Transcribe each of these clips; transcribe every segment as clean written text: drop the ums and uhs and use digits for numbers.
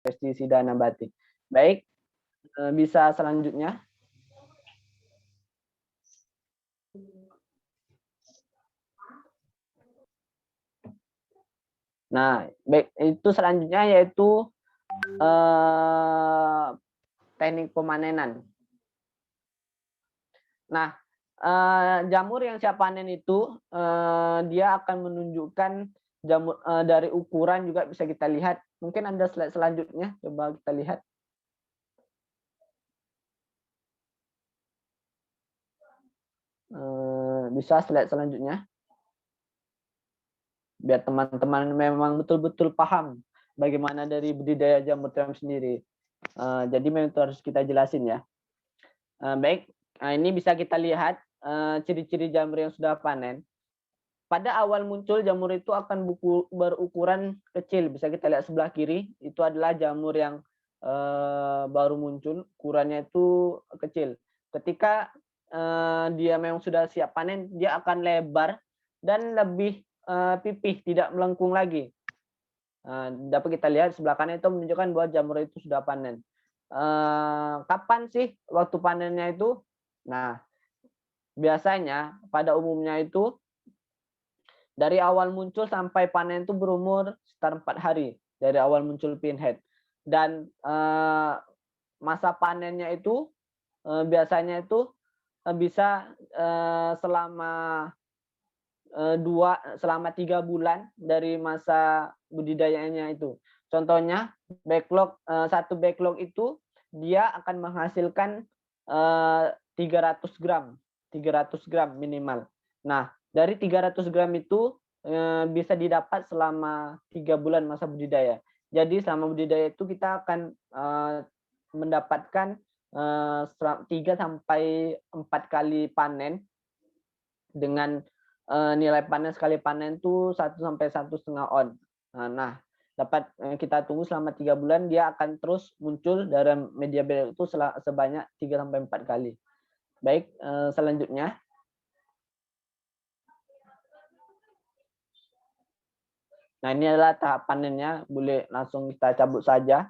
pestisida nabati. Baik, bisa selanjutnya. Nah, baik, itu selanjutnya yaitu teknik pemanenan. Nah, jamur yang siap panen itu dia akan menunjukkan jamur dari ukuran juga bisa kita lihat. Mungkin Anda slide selanjutnya, coba kita lihat. Bisa slide selanjutnya. Biar teman-teman memang betul-betul paham bagaimana dari budidaya jamur tiram sendiri. Jadi memang itu harus kita jelasin ya. Baik, ini bisa kita lihat ciri-ciri jamur yang sudah panen. Pada awal muncul jamur itu akan berukuran kecil. Bisa kita lihat sebelah kiri, itu adalah jamur yang baru muncul, ukurannya itu kecil. Ketika dia memang sudah siap panen, dia akan lebar dan lebih pipih, tidak melengkung lagi. Dapat kita lihat sebelah kanan itu menunjukkan bahwa jamur itu sudah panen. Kapan sih waktu panennya itu? Nah, biasanya pada umumnya itu dari awal muncul sampai panen itu berumur sekitar 4 hari dari awal muncul pinhead. Dan masa panennya itu biasanya itu bisa selama 3 bulan dari masa budidayanya itu. Contohnya satu backlog itu dia akan menghasilkan 300 gram minimal. Nah, dari 300 gram itu bisa didapat selama 3 bulan masa budidaya. Jadi selama budidaya itu kita akan mendapatkan 3 sampai 4 kali panen dengan nilai panen sekali panen itu 1 sampai 1,5 on. Nah, dapat kita tunggu selama 3 bulan, dia akan terus muncul dari media backlog itu sebanyak 3 sampai 4 kali. Baik, selanjutnya. Nah, ini adalah tahap panennya, boleh langsung kita cabut saja.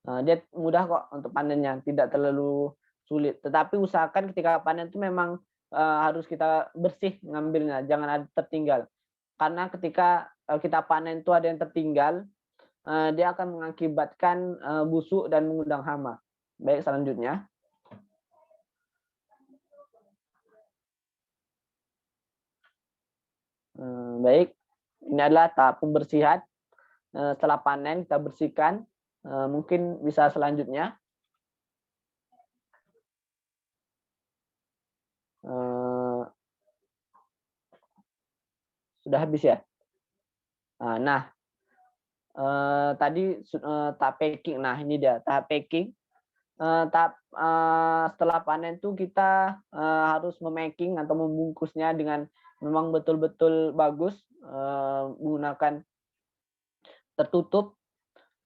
Dia mudah kok untuk panennya, tidak terlalu sulit. Tetapi usahakan ketika panen itu memang harus kita bersih ngambilnya, jangan ada tertinggal. Karena ketika kita panen itu ada yang tertinggal, dia akan mengakibatkan busuk dan mengundang hama. Baik, selanjutnya. Baik, ini adalah tahap pembersihan. Setelah panen kita bersihkan. Mungkin bisa selanjutnya. Sudah habis ya? Nah, tadi tahap packing. Nah, ini dia tahap packing. Setelah panen tuh kita harus memaking atau membungkusnya dengan memang betul-betul bagus, menggunakan tertutup.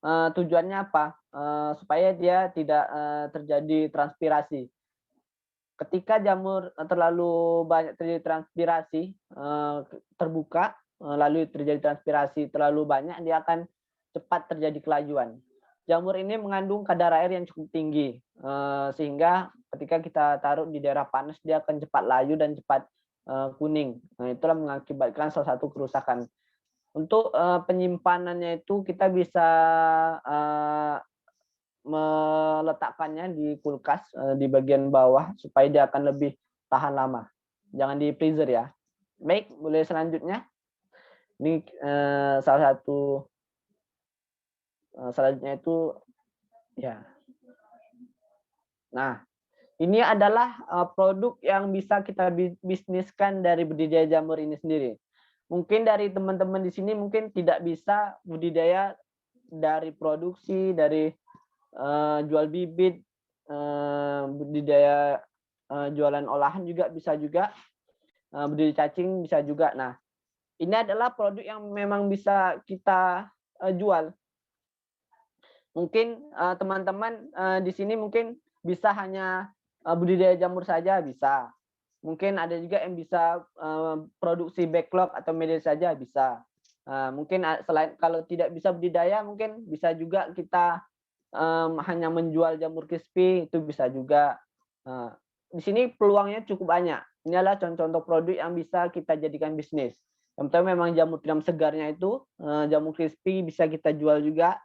Tujuannya apa? Supaya dia tidak terjadi transpirasi. Ketika jamur terlalu banyak terjadi transpirasi, terbuka, lalu terjadi transpirasi terlalu banyak, dia akan cepat terjadi kelajuan. Jamur ini mengandung kadar air yang cukup tinggi, sehingga ketika kita taruh di daerah panas, dia akan cepat layu dan cepat kuning. Nah, itulah mengakibatkan salah satu kerusakan. Untuk penyimpanannya itu kita bisa meletakkannya di kulkas di bagian bawah supaya dia akan lebih tahan lama. Jangan di freezer ya. Baik, boleh selanjutnya. Ini salah satu selanjutnya itu ya. Nah, ini adalah produk yang bisa kita bisniskan dari budidaya jamur ini sendiri. Mungkin dari teman-teman di sini mungkin tidak bisa budidaya dari produksi, dari jual bibit, budidaya jualan olahan juga bisa juga, budidaya cacing bisa juga. Nah, ini adalah produk yang memang bisa kita jual. Mungkin teman-teman di sini mungkin bisa hanya budidaya jamur saja bisa. Mungkin ada juga yang bisa produksi backlog atau media saja bisa. Mungkin selain kalau tidak bisa budidaya, mungkin bisa juga kita hanya menjual jamur crispy itu bisa juga. Di sini peluangnya cukup banyak. Ini adalah contoh-contoh produk yang bisa kita jadikan bisnis. Yang pertama memang jamur tiram segarnya itu, jamur crispy bisa kita jual juga.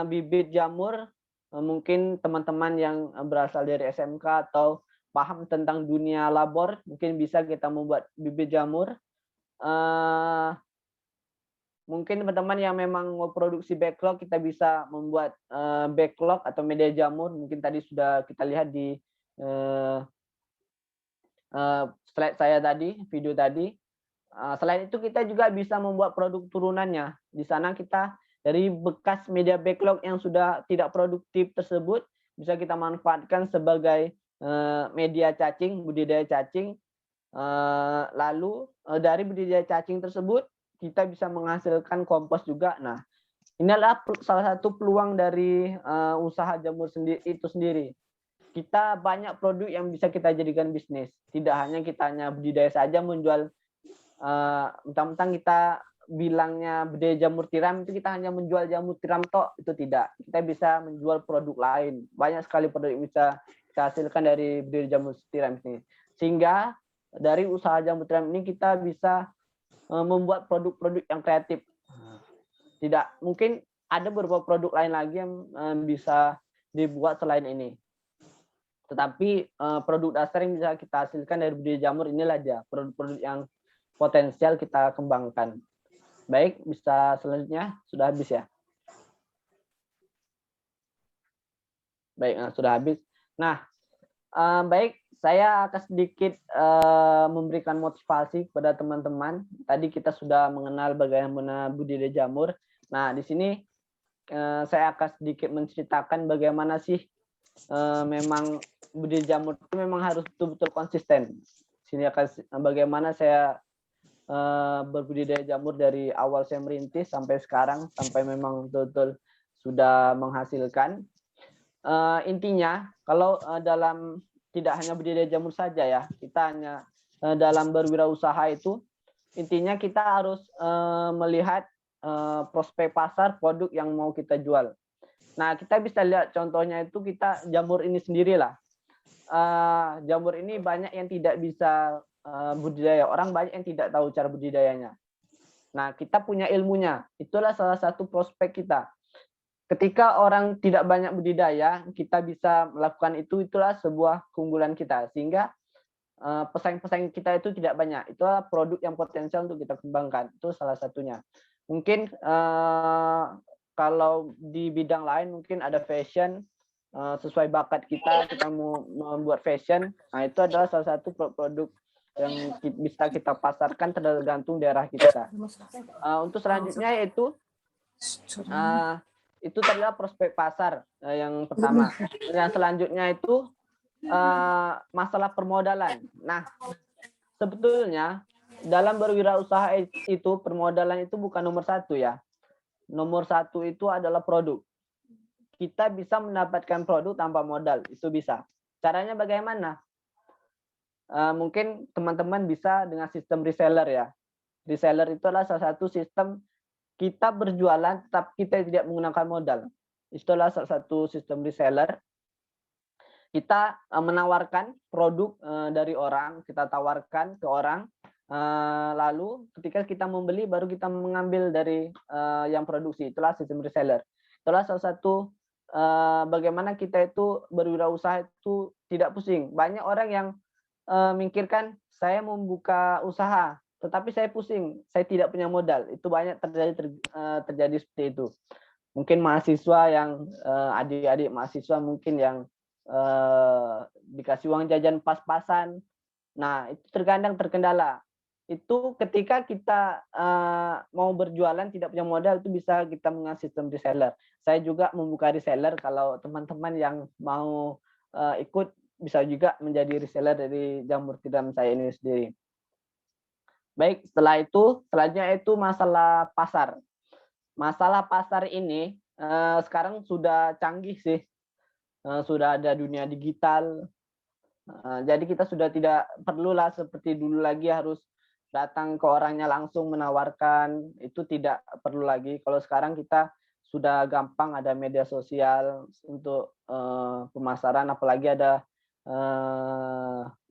Bibit jamur, mungkin teman-teman yang berasal dari SMK atau paham tentang dunia labor, mungkin bisa kita membuat bibit jamur. Mungkin teman-teman yang memang mau produksi backlog, kita bisa membuat backlog atau media jamur. Mungkin tadi sudah kita lihat di slide saya tadi, video tadi. Selain itu kita juga bisa membuat produk turunannya. Di sana kita dari bekas media backlog yang sudah tidak produktif tersebut bisa kita manfaatkan sebagai media cacing, budidaya cacing. Lalu dari budidaya cacing tersebut kita bisa menghasilkan kompos juga. Nah, ini adalah salah satu peluang dari usaha jamur itu sendiri. Kita banyak produk yang bisa kita jadikan bisnis. Tidak hanya kita hanya budidaya saja menjual, mentang-mentang kita bilangnya budidaya jamur tiram itu kita hanya menjual jamur tiram tok, itu tidak. Kita bisa menjual produk lain. Banyak sekali produk yang bisa kita hasilkan dari budidaya jamur tiram ini. Sehingga dari usaha jamur tiram ini kita bisa membuat produk-produk yang kreatif. Tidak, mungkin ada beberapa produk lain lagi yang bisa dibuat selain ini. Tetapi produk dasar yang bisa kita hasilkan dari budidaya jamur inilah dia, produk-produk yang potensial kita kembangkan. Baik, bisa selanjutnya, sudah habis ya? Baik, sudah habis. Nah, baik, saya akan sedikit memberikan motivasi kepada teman-teman. Tadi kita sudah mengenal bagaimana budidaya jamur. Nah, di sini saya akan sedikit menceritakan bagaimana sih memang budidaya jamur itu memang harus betul-betul konsisten. Sini akan bagaimana saya berbudidaya jamur dari awal saya merintis sampai sekarang, sampai memang betul-betul sudah menghasilkan. Intinya, kalau dalam tidak hanya budidaya jamur saja ya, kita hanya dalam berwirausaha itu intinya kita harus melihat prospek pasar produk yang mau kita jual. Nah, kita bisa lihat contohnya itu kita jamur ini sendirilah. Jamur ini banyak yang tidak bisa budidaya, orang banyak yang tidak tahu cara budidayanya. Nah, kita punya ilmunya, itulah salah satu prospek kita. Ketika orang tidak banyak budidaya, kita bisa melakukan itu, itulah sebuah keunggulan kita. Sehingga pesaing-pesaing kita itu tidak banyak. Itulah produk yang potensial untuk kita kembangkan. Itu salah satunya. Mungkin kalau di bidang lain mungkin ada fashion, sesuai bakat kita mau membuat fashion. Nah, itu adalah salah satu produk yang bisa kita pasarkan tergantung daerah kita. Untuk selanjutnya yaitu itu adalah prospek pasar yang pertama. Yang selanjutnya itu masalah permodalan. Nah, sebetulnya dalam berwirausaha itu permodalan itu bukan nomor satu ya. Nomor satu itu adalah produk. Kita bisa mendapatkan produk tanpa modal, itu bisa. Caranya bagaimana? Mungkin teman-teman bisa dengan sistem reseller ya. Reseller itu adalah salah satu sistem kita berjualan tetap kita tidak menggunakan modal. Itulah salah satu sistem reseller. Kita menawarkan produk dari orang, kita tawarkan ke orang, lalu ketika kita membeli baru kita mengambil dari yang produksi. Itulah sistem reseller. Itulah salah satu bagaimana kita itu berwirausaha itu tidak pusing. Banyak orang yang mikirkan saya mau membuka usaha, tetapi saya pusing, saya tidak punya modal. Itu banyak terjadi seperti itu. Mungkin mahasiswa yang adik-adik mahasiswa mungkin yang dikasih uang jajan pas-pasan. Nah, itu terkadang terkendala. Itu ketika kita mau berjualan tidak punya modal, itu bisa kita mengasih sistem reseller. Saya juga membuka reseller, kalau teman-teman yang mau ikut bisa juga menjadi reseller dari jamur tiram saya ini sendiri. Baik, setelah itu, selanjutnya itu masalah pasar. Masalah pasar ini sekarang sudah canggih sih. Sudah ada dunia digital. Jadi kita sudah tidak perlulah seperti dulu lagi harus datang ke orangnya langsung menawarkan. Itu tidak perlu lagi. Kalau sekarang kita sudah gampang, ada media sosial untuk pemasaran, apalagi ada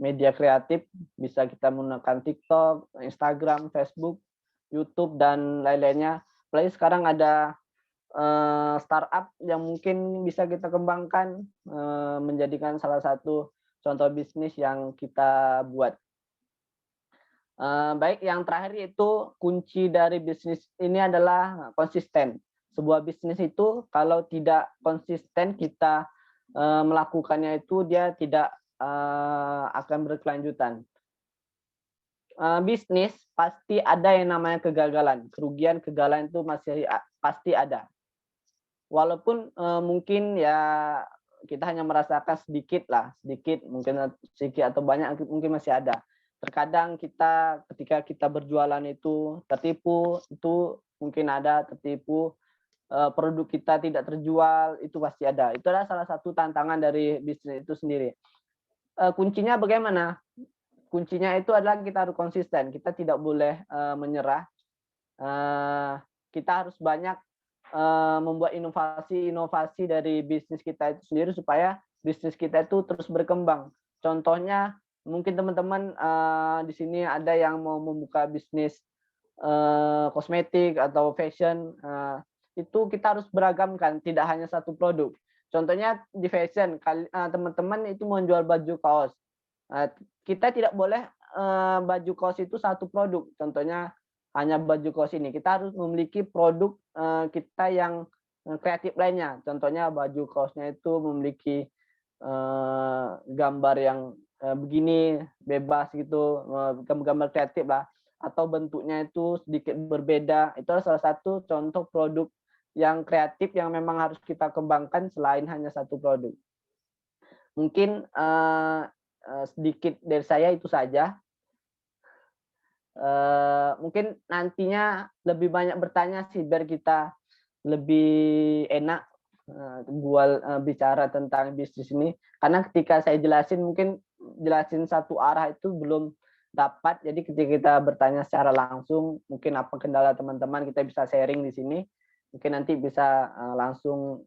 media kreatif, bisa kita menggunakan TikTok, Instagram, Facebook, YouTube, dan lain-lainnya. Apalagi sekarang ada startup yang mungkin bisa kita kembangkan, menjadikan salah satu contoh bisnis yang kita buat. Baik, yang terakhir itu kunci dari bisnis ini adalah konsisten. Sebuah bisnis itu kalau tidak konsisten kita melakukannya itu dia tidak akan berkelanjutan. Bisnis pasti ada yang namanya kegagalan, kerugian, kegagalan itu masih pasti ada. Walaupun mungkin ya kita hanya merasakan sedikit lah, sedikit mungkin sedikit atau banyak mungkin masih ada. Terkadang kita ketika kita berjualan itu tertipu, itu mungkin ada tertipu, produk kita tidak terjual, itu pasti ada. Itu adalah salah satu tantangan dari bisnis itu sendiri. Kuncinya bagaimana? Kuncinya itu adalah kita harus konsisten, kita tidak boleh menyerah. Kita harus banyak membuat inovasi-inovasi dari bisnis kita itu sendiri supaya bisnis kita itu terus berkembang. Contohnya mungkin teman-teman di sini ada yang mau membuka bisnis kosmetik atau fashion, itu kita harus beragamkan, tidak hanya satu produk. Contohnya di fashion, teman-teman itu menjual baju kaos. Kita tidak boleh baju kaos itu satu produk. Contohnya hanya baju kaos ini. Kita harus memiliki produk kita yang kreatif lainnya. Contohnya baju kaosnya itu memiliki gambar yang begini, bebas gitu, gambar kreatif lah. Atau bentuknya itu sedikit berbeda. Itu adalah salah satu contoh produk yang kreatif yang memang harus kita kembangkan selain hanya satu produk. Mungkin sedikit dari saya itu saja. Mungkin nantinya lebih banyak bertanya sih biar kita lebih enak bicara tentang bisnis ini. Karena ketika saya jelasin mungkin jelasin satu arah itu belum dapat. Jadi ketika kita bertanya secara langsung, mungkin apa kendala teman-teman kita bisa sharing di sini. Mungkin nanti bisa langsung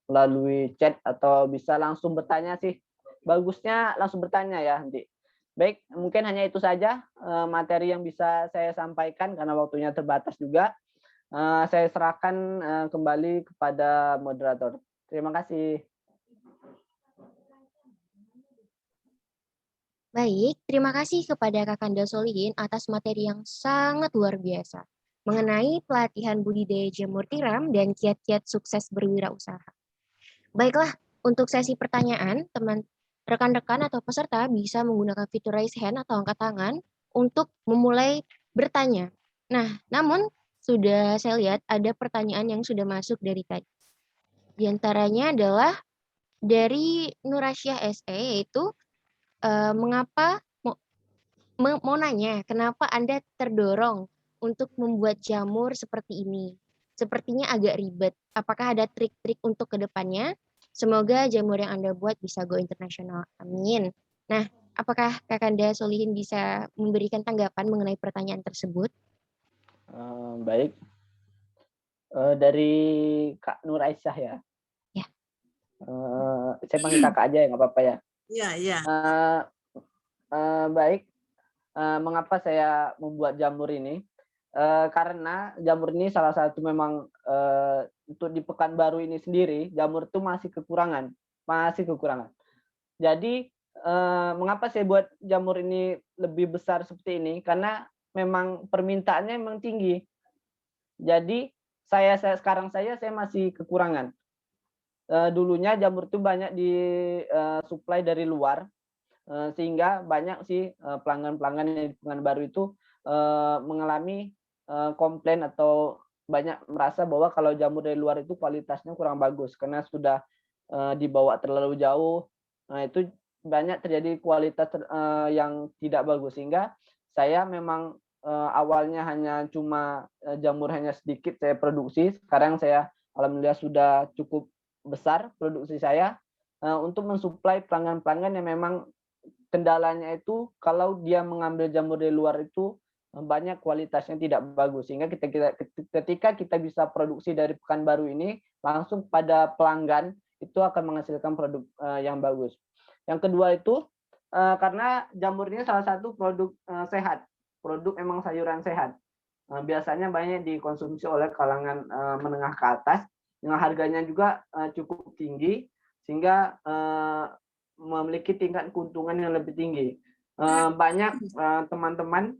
melalui chat atau bisa langsung bertanya sih. Bagusnya langsung bertanya ya nanti. Baik, mungkin hanya itu saja materi yang bisa saya sampaikan karena waktunya terbatas juga. Saya serahkan kembali kepada moderator. Terima kasih. Baik, terima kasih kepada Kakanda Solihin atas materi yang sangat luar biasa mengenai pelatihan budidaya jamur tiram dan kiat-kiat sukses berwirausaha. Baiklah, untuk sesi pertanyaan, rekan-rekan atau peserta bisa menggunakan fitur raise hand atau angkat tangan untuk memulai bertanya. Nah, namun sudah saya lihat ada pertanyaan yang sudah masuk dari tadi. Di antaranya adalah dari Nurasyah SE, yaitu mengapa mau nanya kenapa Anda terdorong untuk membuat jamur seperti ini? Sepertinya agak ribet. Apakah ada trik-trik untuk kedepannya? Semoga jamur yang Anda buat bisa go internasional. Amin. Nah, apakah Kakanda Solihin bisa memberikan tanggapan mengenai pertanyaan tersebut? Baik. Dari Kak Nur Aisyah ya. Ya. Saya panggil kakak aja ya, nggak apa-apa ya. Iya, iya. Baik. Mengapa saya membuat jamur ini? Karena jamur ini salah satu memang untuk di Pekanbaru ini sendiri jamur itu masih kekurangan. Jadi mengapa saya buat jamur ini lebih besar seperti ini? Karena memang permintaannya memang tinggi. Jadi sekarang saya masih kekurangan. Dulunya jamur itu banyak disuplai dari luar, sehingga banyak sih pelanggan-pelanggan yang di Pekanbaru itu mengalami komplain atau banyak merasa bahwa kalau jamur dari luar itu kualitasnya kurang bagus karena sudah dibawa terlalu jauh. Nah, itu banyak terjadi kualitas yang tidak bagus sehingga saya memang awalnya hanya cuma jamur hanya sedikit saya produksi. Sekarang saya alhamdulillah sudah cukup besar produksi saya untuk mensuplai pelanggan-pelanggan yang memang kendalanya itu kalau dia mengambil jamur dari luar itu banyak kualitasnya tidak bagus, sehingga ketika kita bisa produksi dari Pekanbaru ini langsung pada pelanggan, itu akan menghasilkan produk yang bagus. Yang kedua itu karena jamur ini salah satu produk sehat, produk emang sayuran sehat. Biasanya banyak dikonsumsi oleh kalangan menengah ke atas, dengan harganya juga cukup tinggi, sehingga memiliki tingkat keuntungan yang lebih tinggi. Banyak teman-teman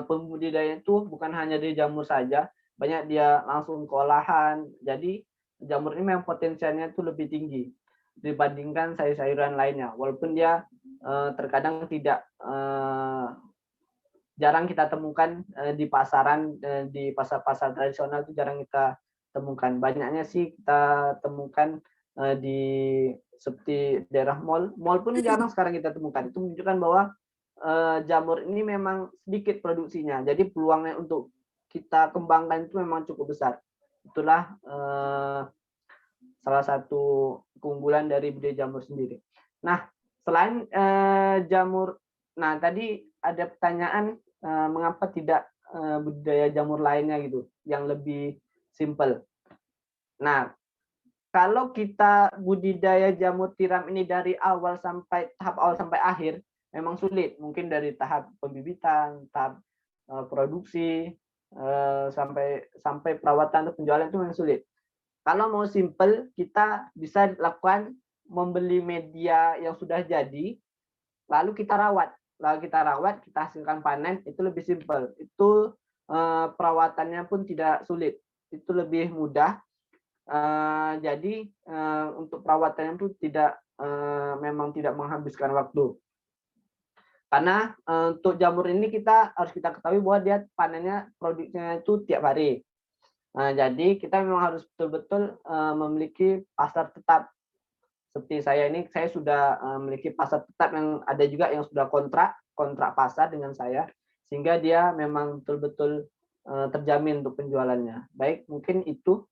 pembudidaya itu bukan hanya di jamur saja, banyak dia langsung ke olahan. Jadi jamur ini memang potensialnya itu lebih tinggi dibandingkan sayur-sayuran lainnya, walaupun dia terkadang tidak jarang kita temukan di pasaran, di pasar-pasar tradisional itu jarang kita temukan. Banyaknya sih kita temukan di seperti daerah mall pun jarang sekarang kita temukan. Itu menunjukkan bahwa jamur ini memang sedikit produksinya, jadi peluangnya untuk kita kembangkan itu memang cukup besar. Itulah salah satu keunggulan dari budidaya jamur sendiri. Nah, selain jamur, nah tadi ada pertanyaan mengapa tidak budidaya jamur lainnya gitu, yang lebih simple. Nah, kalau kita budidaya jamur tiram ini dari tahap awal sampai akhir, memang sulit. Mungkin dari tahap pembibitan, tahap produksi, sampai perawatan atau penjualan itu memang sulit. Kalau mau simple, kita bisa lakukan membeli media yang sudah jadi, lalu kita rawat. Kita hasilkan panen, itu lebih simpel. Itu perawatannya pun tidak sulit. Itu lebih mudah. Jadi untuk perawatannya itu memang tidak menghabiskan waktu. Karena untuk jamur ini harus kita ketahui bahwa dia panennya produknya itu tiap hari. Nah, jadi kita memang harus betul-betul memiliki pasar tetap. Seperti saya ini, saya sudah memiliki pasar tetap, yang ada juga yang sudah kontrak pasar dengan saya, sehingga dia memang betul-betul terjamin untuk penjualannya. Baik, mungkin itu.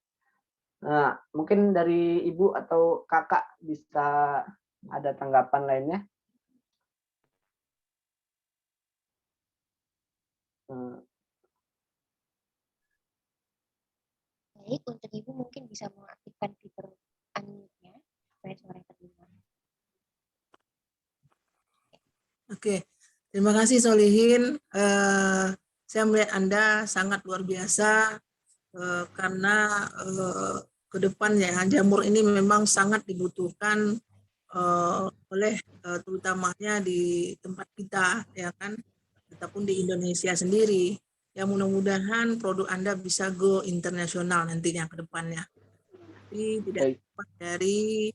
Mungkin dari Ibu atau Kakak bisa ada tanggapan lainnya. Baik, untuk Ibu mungkin bisa mengaktifkan fitur unmute-nya supaya suara terdengar. Oke, terima kasih Solihin. Saya melihat Anda sangat luar biasa karena ke depan ya jamur ini memang sangat dibutuhkan oleh terutamanya di tempat kita ya kan, ataupun di Indonesia sendiri. Ya mudah-mudahan produk Anda bisa go internasional nantinya ke depannya. Tapi tidak lepas dari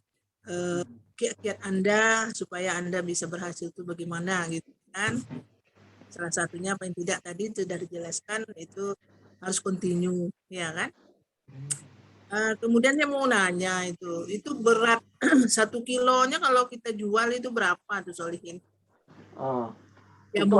kiat-kiat Anda supaya Anda bisa berhasil itu bagaimana gitu kan. Salah satunya paling tidak tadi sudah dijelaskan itu harus continue ya kan. Kemudian saya mau nanya itu berat 1 kilonya kalau kita jual itu berapa tuh Solihin? Untuk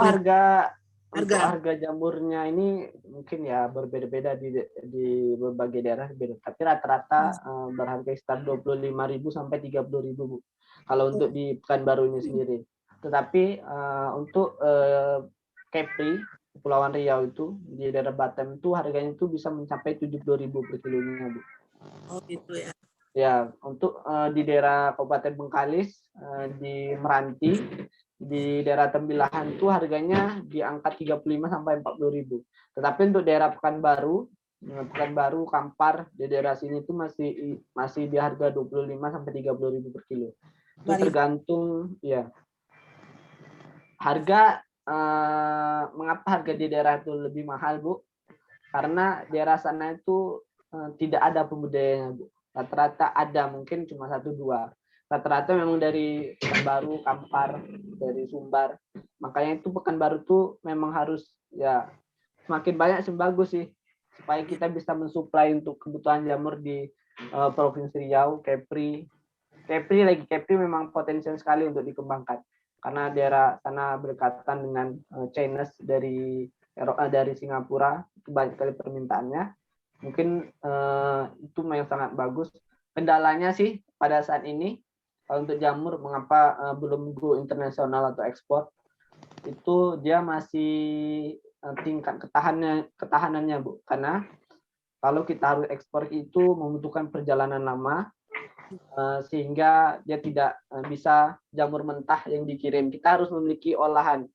harga jamurnya ini mungkin ya berbeda-beda di berbagai daerah beda. Tapi rata-rata berharga sekitar 25.000 sampai 30.000 Bu. Kalau untuk di Pekanbaru ini sendiri. Tetapi untuk Kepri, Kepulauan Riau itu di daerah Batam itu harganya itu bisa mencapai 72.000 per kilonya Bu. Oh gitu ya. Ya, untuk di daerah Kabupaten Bengkalis, di Meranti, di daerah Tembilahan itu harganya di angka 35 sampai 40.000. Tetapi untuk daerah Pekanbaru, Kampar, di daerah sini itu masih di harga 25 sampai 30.000 per kilo. Itu tergantung ya. Harga mengapa harga di daerah itu lebih mahal, Bu? Karena daerah sana itu tidak ada pembudayanya, Bu. Rata-rata ada, mungkin cuma 1-2. Rata-rata memang dari Pekanbaru, Kampar, dari Sumbar. Makanya itu Pekanbaru tuh memang harus ya semakin banyak semakin bagus sih, supaya kita bisa mensuplai untuk kebutuhan jamur di Provinsi Riau, Kepri memang potensial sekali untuk dikembangkan karena daerah sana berdekatan dengan China dari Singapura, itu banyak sekali permintaannya. Mungkin itu yang sangat bagus. Kendalanya sih pada saat ini kalau untuk jamur mengapa belum go internasional atau ekspor, itu dia masih tingkat ketahanannya Bu, karena kalau kita harus ekspor itu membutuhkan perjalanan lama, sehingga dia tidak bisa jamur mentah yang dikirim. Kita harus memiliki olahan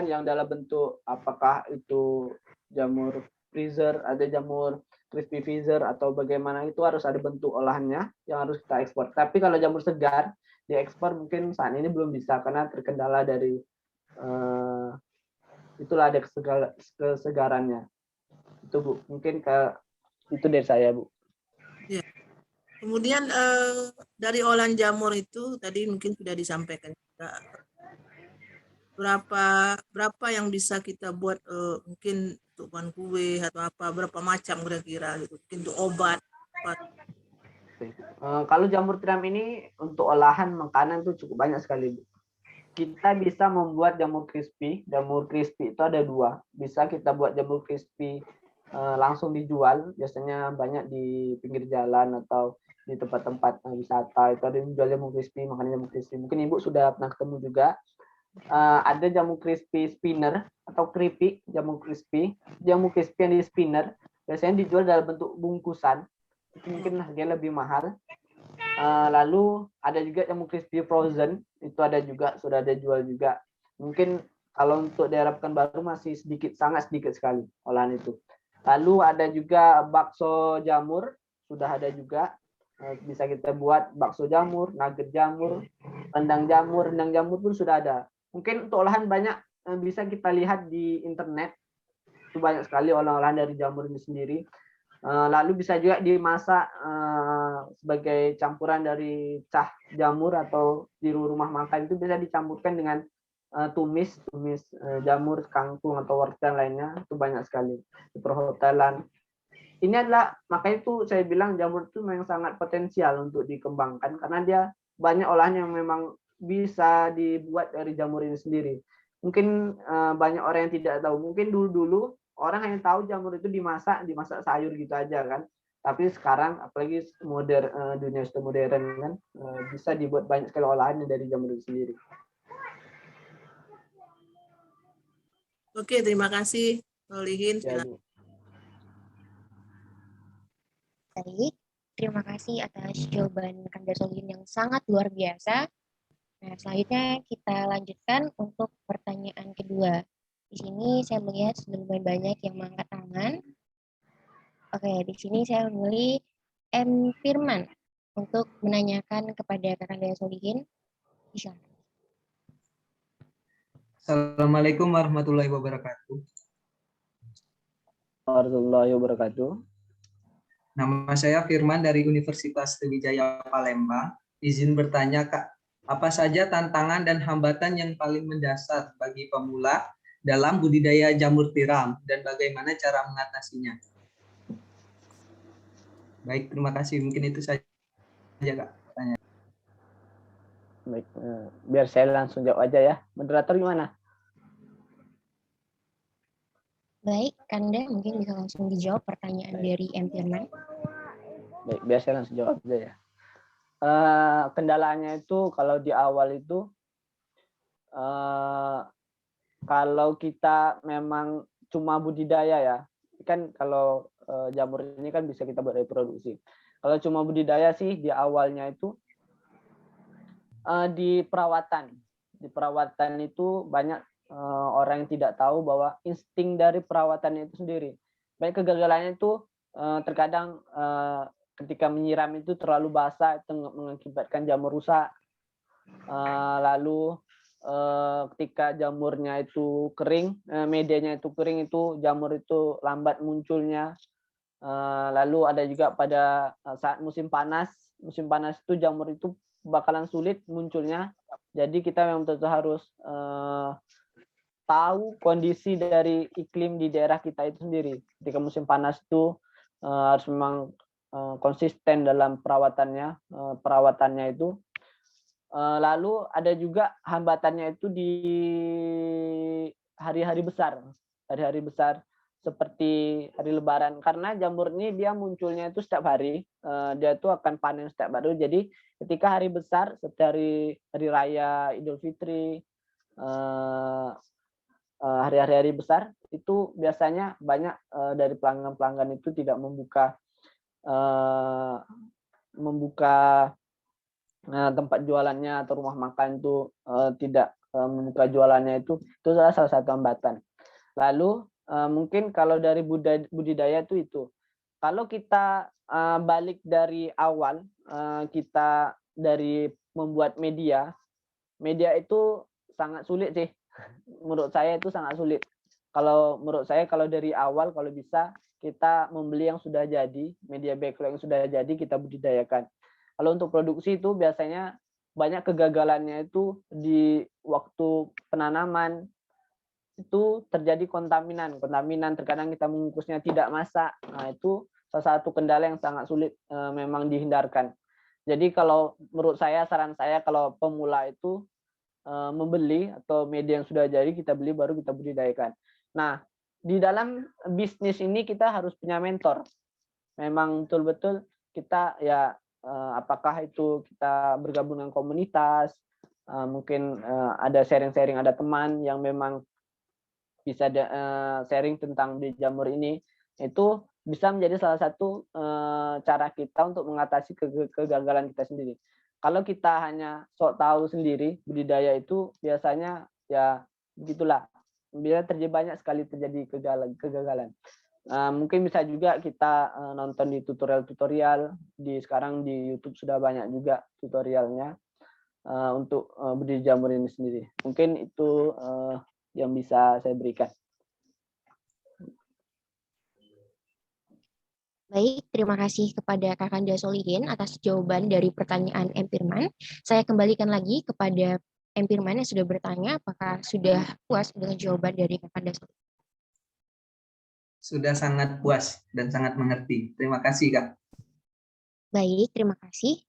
yang dalam bentuk apakah itu jamur freezer, ada jamur crispy freezer atau bagaimana, itu harus ada bentuk olahannya yang harus kita ekspor. Tapi kalau jamur segar diekspor mungkin saat ini belum bisa karena terkendala dari itulah ada kesegarannya. Itu Bu, mungkin itu dari saya Bu. Ya. Kemudian dari olahan jamur itu tadi mungkin sudah disampaikan juga. Berapa yang bisa kita buat mungkin untuk bahan kue atau apa, berapa macam kira-kira gitu, mungkin untuk obat. Kalau jamur tiram ini untuk olahan makanan itu cukup banyak sekali Bu. Kita bisa membuat jamur crispy. Jamur crispy itu ada dua. Bisa kita buat jamur crispy langsung dijual. Biasanya banyak di pinggir jalan atau di tempat-tempat wisata itu ada yang jual jamur crispy, makan jamur crispy. Mungkin Ibu sudah pernah ketemu juga. Ada jamur crispy spinner atau keripik jamur crispy. Jamur crispy yang di spinner biasanya dijual dalam bentuk bungkusan. Itu mungkin harganya lebih mahal. Lalu ada juga jamur crispy frozen, itu ada juga, sudah ada jual juga. Mungkin kalau untuk daerah Pekanbaru masih sedikit, sangat sedikit sekali olahan itu. Lalu ada juga bakso jamur, sudah ada juga. Bisa kita buat bakso jamur, nugget jamur, rendang jamur pun sudah ada. Mungkin untuk olahan banyak bisa kita lihat di internet, itu banyak sekali olahan dari jamur ini sendiri. Lalu bisa juga dimasak sebagai campuran dari cah jamur atau di rumah makan itu bisa dicampurkan dengan tumis jamur, kangkung atau wortel lainnya, itu banyak sekali di perhotelan. Ini adalah makanya itu saya bilang jamur itu memang sangat potensial untuk dikembangkan karena dia banyak olahan yang memang bisa dibuat dari jamur ini sendiri. Mungkin banyak orang yang tidak tahu. Mungkin dulu orang hanya tahu jamur itu dimasak sayur gitu aja kan. Tapi sekarang apalagi dunia sudah modern kan, bisa dibuat banyak sekali olahan dari jamur itu sendiri. Oke, terima kasih Solihin. Ya, Baik, terima kasih atas jawaban Kanda Solihin yang sangat luar biasa. Nah, selanjutnya kita lanjutkan untuk pertanyaan kedua. Di sini saya melihat sudah lumayan banyak yang mengangkat tangan. Oke, di sini saya memilih M. Firman untuk menanyakan kepada Kakanda Solihin. Bisa. Assalamualaikum warahmatullahi wabarakatuh. warahmatullahi wabarakatuh. Nama saya Firman dari Universitas Sriwijaya Palembang. Izin bertanya, Kak, apa saja tantangan dan hambatan yang paling mendasar bagi pemula dalam budidaya jamur tiram dan bagaimana cara mengatasinya? Baik, terima kasih. Mungkin itu saja, Kak, pertanyaan. Baik, biar saya langsung jawab aja ya. Moderator gimana? Baik, Kanda mungkin bisa langsung dijawab pertanyaan dari M. Firman. Baik, biar saya langsung jawab aja ya. Kendalanya itu kalau di awal itu kalau kita memang cuma budidaya ya, kan kalau jamur ini kan bisa kita buat reproduksi. Kalau cuma budidaya sih di awalnya itu di perawatan itu banyak orang yang tidak tahu bahwa insting dari perawatannya itu sendiri. Baik kegagalannya itu terkadang ketika menyiram itu terlalu basah, itu mengakibatkan jamur rusak. Lalu ketika jamurnya itu kering, medianya itu kering, itu jamur itu lambat munculnya. Lalu ada juga pada saat musim panas itu jamur itu bakalan sulit munculnya. Jadi kita memang tentu harus tahu kondisi dari iklim di daerah kita itu sendiri. Ketika musim panas itu harus memang konsisten dalam perawatannya itu. Lalu ada juga hambatannya itu di hari-hari besar seperti hari Lebaran, karena jamur ini dia munculnya itu setiap hari, dia itu akan panen setiap hari. Jadi ketika hari besar seperti hari raya Idul Fitri, hari-hari besar itu biasanya banyak dari pelanggan-pelanggan itu tidak membuka tempat jualannya atau rumah makan itu tidak membuka jualannya itu adalah salah satu hambatan. Lalu mungkin kalau dari budidaya itu kalau kita balik dari awal kita dari membuat media itu sangat sulit sih. Menurut saya itu sangat sulit. Kalau menurut saya kalau dari awal kalau bisa kita membeli yang sudah jadi, media backlog yang sudah jadi kita budidayakan. Kalau untuk produksi itu biasanya banyak kegagalannya itu di waktu penanaman itu terjadi kontaminan terkadang kita mengukusnya tidak masak. Nah, itu salah satu kendala yang sangat sulit memang dihindarkan. Jadi kalau menurut saya saran saya kalau pemula itu membeli atau media yang sudah jadi kita beli baru kita budidayakan. Nah, di dalam bisnis ini kita harus punya mentor. Memang betul-betul kita ya apakah itu kita bergabung dengan komunitas, mungkin ada sharing-sharing, ada teman yang memang bisa sharing tentang di jamur ini, itu bisa menjadi salah satu cara kita untuk mengatasi kegagalan kita sendiri. Kalau kita hanya sok tahu sendiri budidaya itu biasanya ya begitulah, bisa banyak sekali terjadi kegagalan. Mungkin bisa juga kita nonton di tutorial-tutorial sekarang di YouTube sudah banyak juga tutorialnya untuk budidaya jamur ini sendiri. Mungkin itu yang bisa saya berikan. Baik, terima kasih kepada Kakanda Solihin atas jawaban dari pertanyaan M. Firman. Saya kembalikan lagi kepada M. Firman yang sudah bertanya, apakah sudah puas dengan jawaban dari Kakanda Solihin? Sudah sangat puas dan sangat mengerti. Terima kasih, Kak. Baik, terima kasih.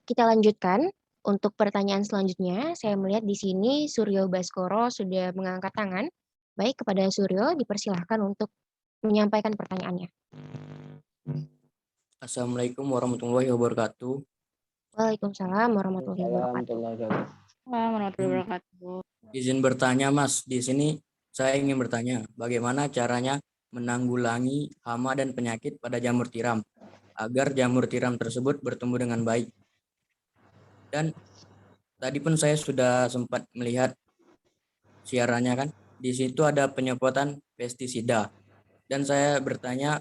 Kita lanjutkan. Untuk pertanyaan selanjutnya, saya melihat di sini Suryo Baskoro sudah mengangkat tangan. Baik, kepada Suryo, dipersilahkan untuk menyampaikan pertanyaannya. Assalamualaikum warahmatullahi wabarakatuh. Waalaikumsalam warahmatullahi wabarakatuh. Warahmatullahi wabarakatuh. Izin bertanya, Mas. Di sini saya ingin bertanya, bagaimana caranya menanggulangi hama dan penyakit pada jamur tiram agar jamur tiram tersebut bertumbuh dengan baik. Dan tadi pun saya sudah sempat melihat siarannya kan, di situ ada penyemprotan pestisida. Dan saya bertanya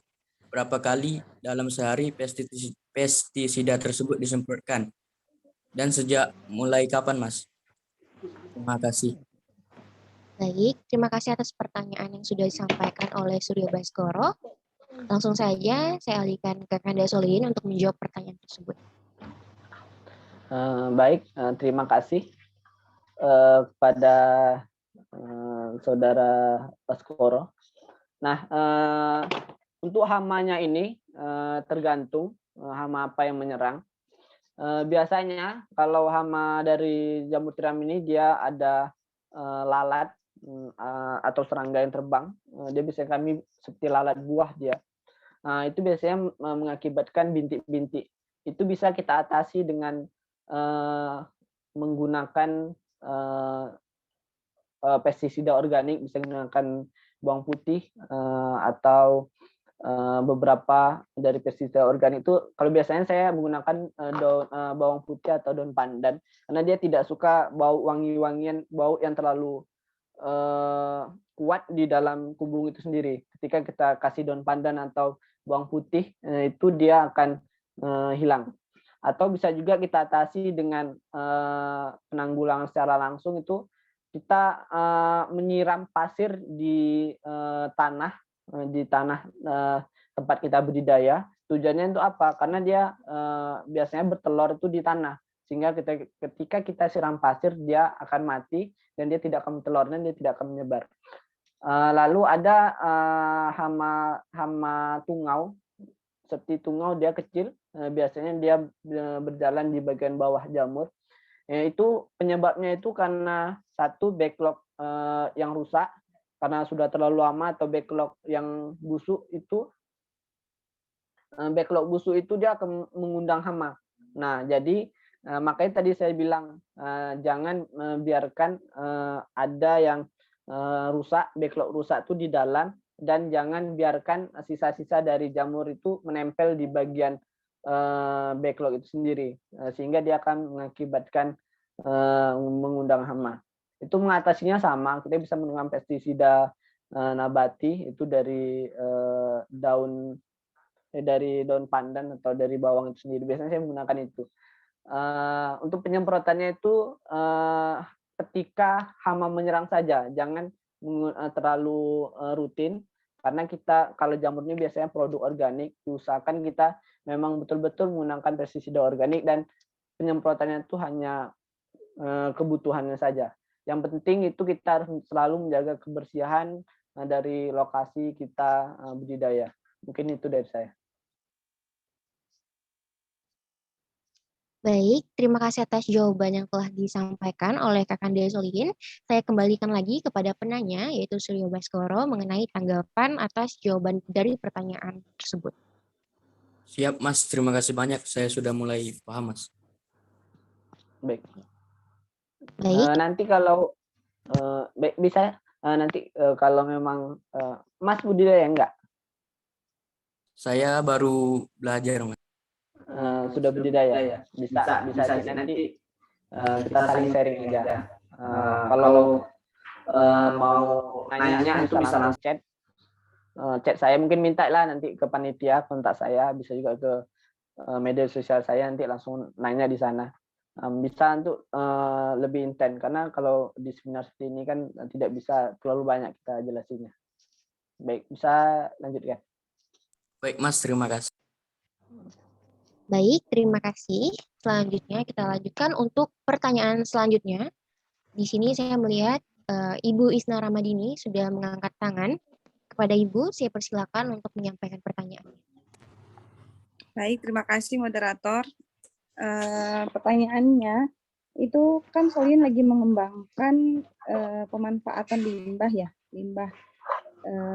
berapa kali dalam sehari pestisida tersebut disemprotkan dan sejak mulai kapan, Mas? Terima kasih. Baik, terima kasih atas pertanyaan yang sudah disampaikan oleh Suryo Baskoro. Langsung saja saya alihkan ke Kakanda Solihin untuk menjawab pertanyaan tersebut. Baik, terima kasih kepada Saudara Baskoro. Nah, untuk hamanya ini tergantung hama apa yang menyerang. Biasanya kalau hama dari jamur tiram ini dia ada lalat atau serangga yang terbang. Dia bisa kami seperti lalat buah dia. Nah, itu biasanya mengakibatkan bintik-bintik. Itu bisa kita atasi dengan menggunakan pestisida organik, bisa menggunakan bawang putih atau beberapa dari pestisida organik itu. Kalau biasanya saya menggunakan bawang putih atau daun pandan karena dia tidak suka bau wangi-wangian, bau yang terlalu kuat di dalam kubung itu sendiri. Ketika kita kasih daun pandan atau bawang putih itu dia akan hilang. Atau bisa juga kita atasi dengan penanggulangan secara langsung, itu kita menyiram pasir di tanah tempat kita budidaya. Tujuannya untuk apa? Karena dia biasanya bertelur itu di tanah, sehingga ketika kita siram pasir dia akan mati dan dia tidak akan bertelur dan dia tidak akan menyebar. Lalu ada hama tungau. Seperti tungau, dia kecil, biasanya dia berjalan di bagian bawah jamur. Itu penyebabnya itu karena satu backlog yang rusak karena sudah terlalu lama, atau backlog yang busuk itu. Backlog busuk itu dia akan mengundang hama. Nah, jadi Makanya tadi saya bilang jangan biarkan ada yang rusak, backlog rusak itu di dalam, dan jangan biarkan sisa-sisa dari jamur itu menempel di bagian backlog itu sendiri, sehingga dia akan mengakibatkan mengundang hama. Itu mengatasinya sama, kita bisa menggunakan pestisida nabati itu dari daun pandan atau dari bawang itu sendiri. Biasanya saya menggunakan itu. Untuk penyemprotannya itu ketika hama menyerang saja, jangan terlalu rutin, karena kita kalau jamurnya biasanya produk organik, diusahakan kita memang betul-betul menggunakan pestisida organik dan penyemprotannya itu hanya kebutuhannya saja. Yang penting itu kita harus selalu menjaga kebersihan dari lokasi kita budidaya. Mungkin itu dari saya. Baik, terima kasih atas jawaban yang telah disampaikan oleh Kakanda Solihin. Saya kembalikan lagi kepada penanya, yaitu Suryo Baskoro, mengenai tanggapan atas jawaban dari pertanyaan tersebut. Siap, Mas. Terima kasih banyak. Saya sudah mulai paham, Mas. Baik. Baik, Nanti kalau bisa nanti kalau memang Mas budidaya enggak? Saya baru belajar, Mas. Sudah budidaya, bisa nanti kita saling sharing aja. Kalau mau nanya itu bisa langsung chat saya, mungkin minta lah nanti ke panitia kontak saya, bisa juga ke media sosial saya, nanti langsung nanya di sana. Bisa untuk lebih intens, karena kalau di seminar seperti ini kan tidak bisa terlalu banyak kita jelasinnya. Baik, bisa lanjutkan. Baik, Mas. Terima kasih. baik, terima kasih. Selanjutnya kita lanjutkan untuk pertanyaan selanjutnya. Di sini saya melihat Ibu Isna Ramadini sudah mengangkat tangan. Kepada Ibu, saya persilakan untuk menyampaikan pertanyaan. Baik, terima kasih moderator. Pertanyaannya, itu kan Solihin lagi mengembangkan pemanfaatan limbah ya, limbah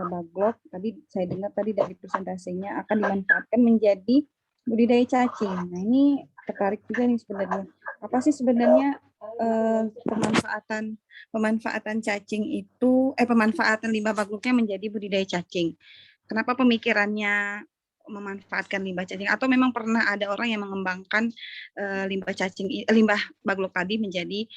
baglok. Tadi saya dengar tadi dari presentasinya akan dimanfaatkan menjadi budidaya cacing. Nah ini tertarik juga nih sebenarnya. Apa sih sebenarnya pemanfaatan cacing itu, pemanfaatan limbah bagloknya menjadi budidaya cacing? Kenapa pemikirannya memanfaatkan limbah cacing, atau memang pernah ada orang yang mengembangkan limbah baglok tadi menjadi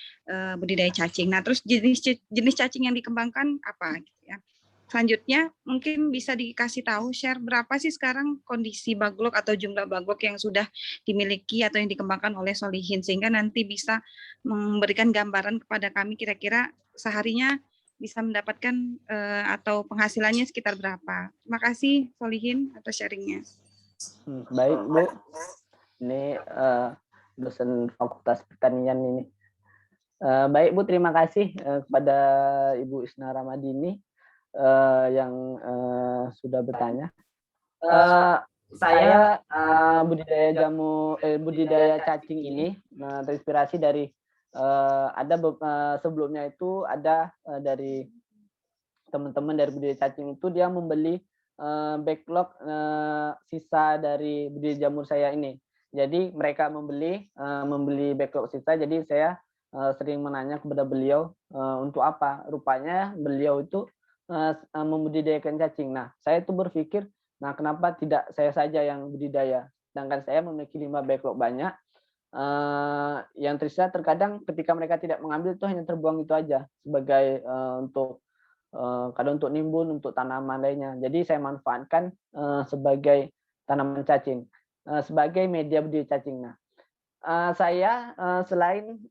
budidaya cacing? Nah, terus jenis cacing yang dikembangkan apa gitu ya? Selanjutnya mungkin bisa dikasih tahu share berapa sih sekarang kondisi baglok atau jumlah baglok yang sudah dimiliki atau yang dikembangkan oleh Solihin, sehingga nanti bisa memberikan gambaran kepada kami kira-kira seharinya bisa mendapatkan atau penghasilannya sekitar berapa. Terima kasih Solihin atas sharingnya. Baik Bu, ini dosen Fakultas Pertanian ini. Baik Bu, terima kasih kepada Ibu Isna Ramadini yang sudah bertanya. Saya budidaya cacing ini terinspirasi dari sebelumnya itu ada dari teman-teman dari budidaya cacing itu, dia membeli backlog sisa dari budidaya jamur saya ini. Jadi mereka membeli backlog sisa, jadi saya sering menanya kepada beliau untuk apa. Rupanya beliau itu membudidayakan cacing. Nah, saya itu berpikir, nah kenapa tidak saya saja yang budidaya? Sedangkan saya memiliki limbah backlog banyak, yang tersisa terkadang ketika mereka tidak mengambil itu hanya terbuang itu aja sebagai kadang untuk nimbun, untuk tanaman lainnya. Jadi saya manfaatkan sebagai tanaman cacing, sebagai media budidaya cacing. Nah, saya selain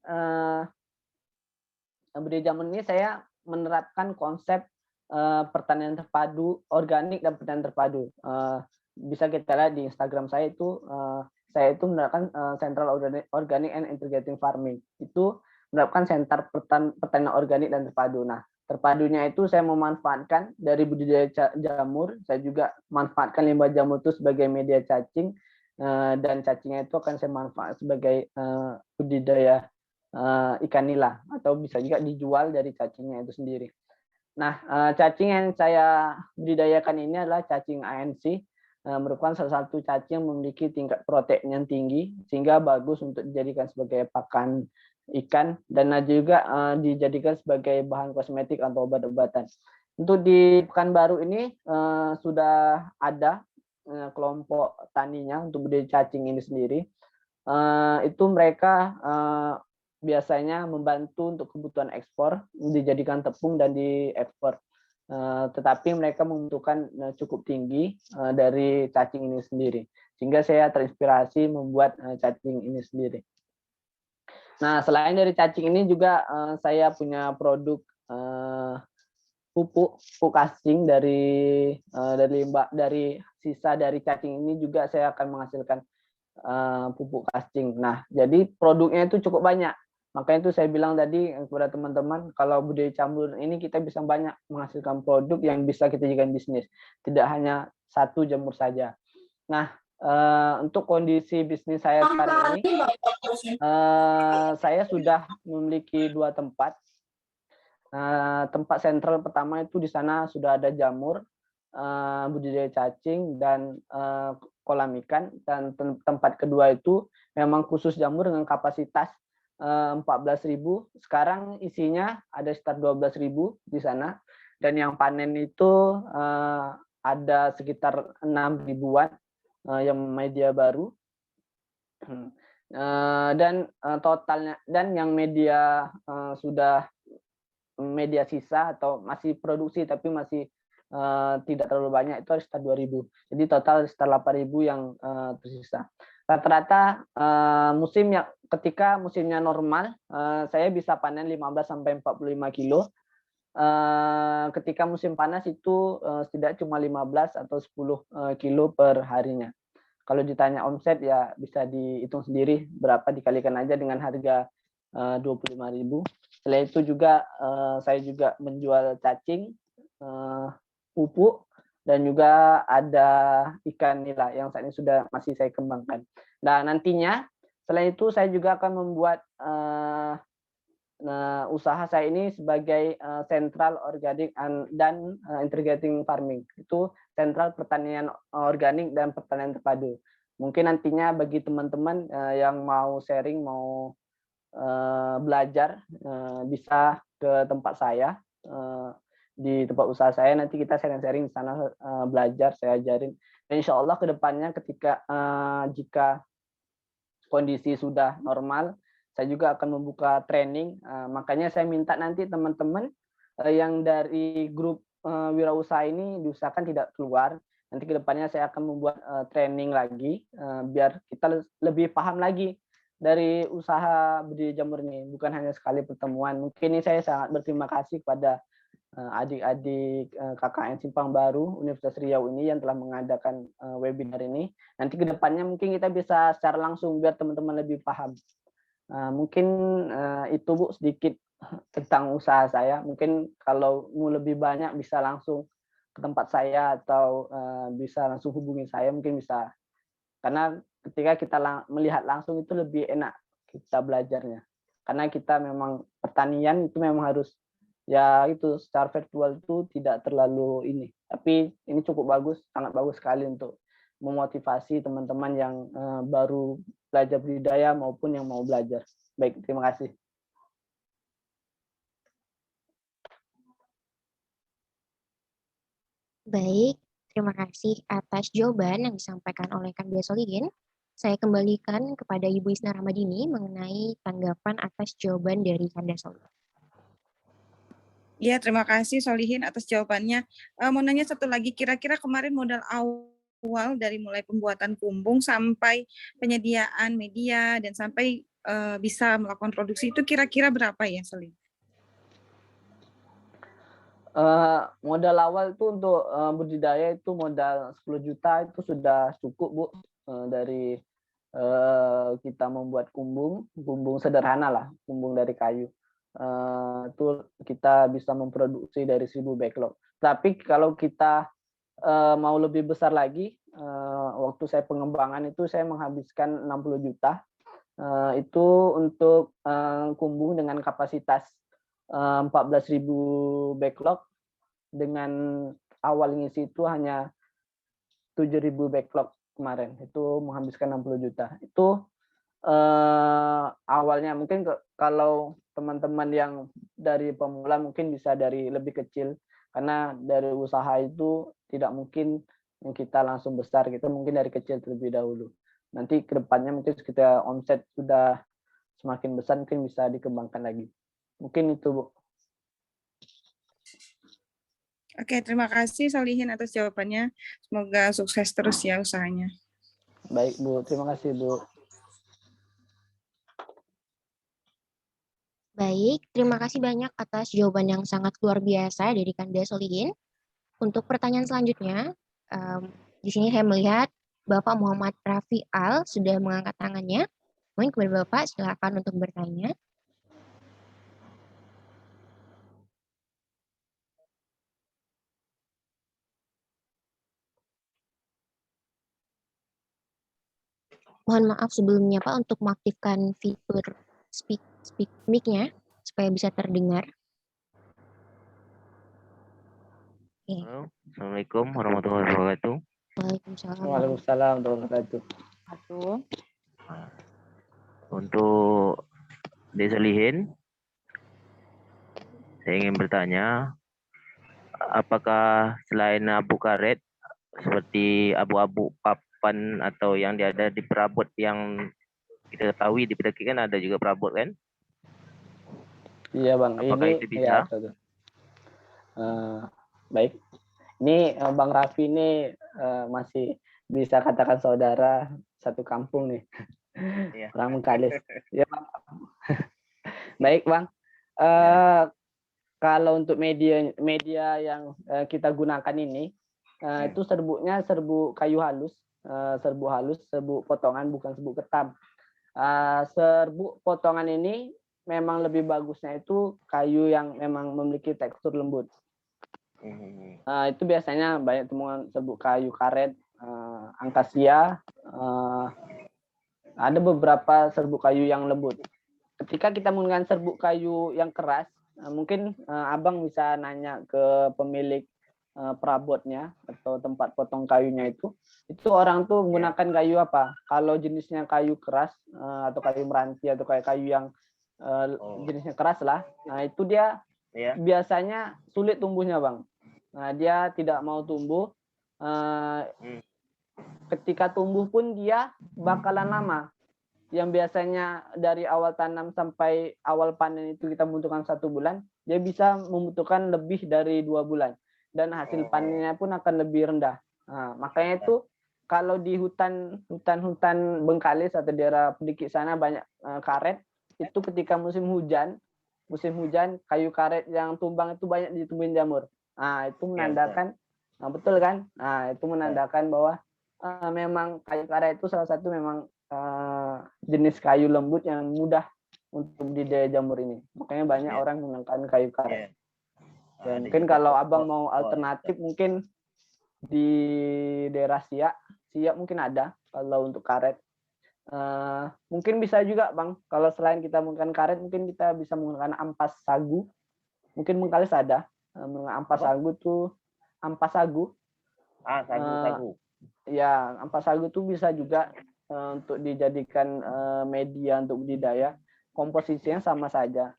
budidaya jamur ini, saya menerapkan konsep pertanian terpadu organik dan pertanian terpadu. Bisa kita lihat di Instagram saya itu menerapkan Central Organic and Integrating Farming. Itu menerapkan sentra pertanian organik dan terpadu. Nah, terpadunya itu saya memanfaatkan dari budidaya jamur, saya juga manfaatkan limbah jamur itu sebagai media cacing, dan cacingnya itu akan saya manfaat sebagai budidaya ikan nila, atau bisa juga dijual dari cacingnya itu sendiri. Nah, cacing yang saya budidayakan ini adalah cacing ANC. merupakan salah satu cacing yang memiliki tingkat protein yang tinggi sehingga bagus untuk dijadikan sebagai pakan ikan dan juga dijadikan sebagai bahan kosmetik atau obat-obatan. Untuk di Pekanbaru ini sudah ada kelompok taninya untuk budidaya cacing ini sendiri. Itu mereka biasanya membantu untuk kebutuhan ekspor, dijadikan tepung dan diekspor. Tetapi mereka membutuhkan cukup tinggi dari cacing ini sendiri. Sehingga saya terinspirasi membuat cacing ini sendiri. Nah, selain dari cacing ini juga saya punya produk pupuk cacing dari sisa dari cacing ini juga saya akan menghasilkan pupuk cacing. Nah, jadi produknya itu cukup banyak. Makanya itu saya bilang tadi kepada teman-teman, kalau budidaya campur ini kita bisa banyak menghasilkan produk yang bisa kita jadikan bisnis. Tidak hanya satu jamur saja. Nah, untuk kondisi bisnis saya sekarang ini, saya sudah memiliki 2 tempat. Tempat sentral pertama itu di sana sudah ada jamur, budidaya cacing dan kolam ikan, dan tempat kedua itu memang khusus jamur dengan kapasitas 14.000. Sekarang isinya ada sekitar 12.000 di sana, dan yang panen itu ada sekitar 6.000-an yang media baru. Dan totalnya, dan yang media sudah media sisa atau masih produksi tapi masih tidak terlalu banyak itu ada sekitar 2.000. Jadi total sekitar 8.000 yang tersisa. Rata-rata ketika musimnya normal, saya bisa panen 15-45 kilo. Ketika musim panas itu tidak cuma 15 atau 10 kilo per harinya. Kalau ditanya omset ya bisa dihitung sendiri berapa, dikalikan aja dengan harga 25.000. Setelah itu juga saya juga menjual cacing, pupuk, dan juga ada ikan nila yang saat ini masih saya kembangkan. Nah, nantinya selain itu saya juga akan membuat usaha saya ini sebagai sentral organik dan integrating farming. Itu sentral pertanian organik dan pertanian terpadu. Mungkin nantinya bagi teman-teman yang mau sharing, mau belajar, bisa ke tempat saya, di tempat usaha saya, nanti kita sharing-sharing di sana, belajar, saya ajarin. Dan insya Allah ke depannya ketika jika kondisi sudah normal, saya juga akan membuka training. Makanya saya minta nanti teman-teman yang dari grup wirausaha ini diusahakan tidak keluar. Nanti ke depannya saya akan membuat training lagi, biar kita lebih paham lagi dari usaha budidaya jamur ini. Bukan hanya sekali pertemuan. Mungkin ini saya sangat berterima kasih kepada adik-adik KKN Simpang Baru Universitas Riau ini yang telah mengadakan webinar ini. Nanti ke depannya mungkin kita bisa secara langsung biar teman-teman lebih paham. Mungkin itu Bu sedikit tentang usaha saya. Mungkin kalau mau lebih banyak bisa langsung ke tempat saya atau bisa langsung hubungi saya, mungkin bisa. Karena ketika kita melihat langsung itu lebih enak kita belajarnya. Karena kita memang pertanian itu memang harus ya itu secara virtual itu tidak terlalu ini. Tapi ini cukup bagus, sangat bagus sekali untuk memotivasi teman-teman yang baru belajar budidaya maupun yang mau belajar. Baik, terima kasih. Baik, terima kasih atas jawaban yang disampaikan oleh Kang Dea Solihin. Saya kembalikan kepada Ibu Isna Ramadini mengenai tanggapan atas jawaban dari Kang Dea Solihin. Ya, terima kasih Solihin atas jawabannya. Mau nanya satu lagi, kira-kira kemarin modal awal dari mulai pembuatan kumbung sampai penyediaan media dan sampai bisa melakukan produksi itu kira-kira berapa ya, Solihin? Modal awal itu untuk budidaya itu modal 10 juta itu sudah cukup Bu, dari kita membuat kumbung sederhana lah, kumbung dari kayu. Itu kita bisa memproduksi dari 1.000 backlog. Tapi kalau kita mau lebih besar lagi, waktu saya pengembangan itu saya menghabiskan 60 juta. Itu untuk kumbung dengan kapasitas 14.000 backlog, dengan awal ngisi itu hanya 7.000 backlog kemarin, itu menghabiskan 60 juta. Itu awalnya mungkin kalau teman-teman yang dari pemula mungkin bisa dari lebih kecil, karena dari usaha itu tidak mungkin kita langsung besar, kita mungkin dari kecil terlebih dahulu. Nanti kedepannya mungkin kita omset sudah semakin besar, mungkin bisa dikembangkan lagi. Mungkin itu, Bu. Oke, terima kasih Solihin atas jawabannya. Semoga sukses terus ya usahanya. Baik, Bu. Terima kasih, Bu. Baik, terima kasih banyak atas jawaban yang sangat luar biasa dari Kanda Solihin. Untuk pertanyaan selanjutnya, di sini saya melihat Bapak Muhammad Rafi Al sudah mengangkat tangannya. Mungkin kepada Bapak, silakan untuk bertanya. Mohon maaf sebelumnya Pak untuk mengaktifkan fitur speak mic-nya supaya bisa terdengar. Halo, Assalamualaikum warahmatullahi wabarakatuh. Waalaikumsalam. Waalaikumsalam warahmatullahi wabarakatuh. Untuk Desa Lihin, saya ingin bertanya, apakah selain abu karet seperti abu-abu papan atau yang ada di perabot yang kita ketahui di pendaki kan ada juga perabot kan? Iya, Bang. Apakah Ini itu bisa? Ya, baik. Ini Bang Raffi ini masih bisa katakan saudara satu kampung nih. Iya. Orang Mengkalis. Ya, Bang. Baik, Bang. Kalau untuk media yang kita gunakan ini, itu serbuknya serbu kayu halus, serbu potongan, bukan serbu ketam. Serbuk potongan ini memang lebih bagusnya itu kayu yang memang memiliki tekstur lembut. Itu biasanya banyak temuan serbuk kayu karet, angkasia, ada beberapa serbuk kayu yang lembut. Ketika kita menggunakan serbuk kayu yang keras, mungkin Abang bisa nanya ke pemilik perabotnya atau tempat potong kayunya itu orang tuh menggunakan kayu apa? Kalau jenisnya kayu keras atau kayu meranti atau kayu yang jenisnya keras lah, nah itu dia biasanya sulit tumbuhnya, Bang. Nah, dia tidak mau tumbuh. Ketika tumbuh pun dia bakalan lama. Yang biasanya dari awal tanam sampai awal panen itu kita membutuhkan 1 bulan, dia bisa membutuhkan lebih dari 2 bulan. Dan hasil panennya pun akan lebih rendah. Nah, makanya itu kalau di hutan Bengkalis atau daerah Pedikik sana banyak karet, itu ketika musim hujan kayu karet yang tumbang itu banyak ditumbuhin jamur. Nah, itu menandakan, nah, betul kan? Nah, itu menandakan bahwa memang kayu karet itu salah satu memang jenis kayu lembut yang mudah untuk budidaya jamur ini. Makanya banyak orang menggunakan kayu karet. Ya, mungkin kalau Abang mau alternatif mungkin di daerah Siak mungkin ada kalau untuk karet. Mungkin bisa juga, Bang, kalau selain kita menggunakan karet mungkin kita bisa menggunakan ampas sagu. Mungkin Bengkalis ada ampas sagu tuh, ampas sagu. Sagu. Ya, ampas sagu tuh bisa juga untuk dijadikan media untuk budidaya. Komposisinya sama saja.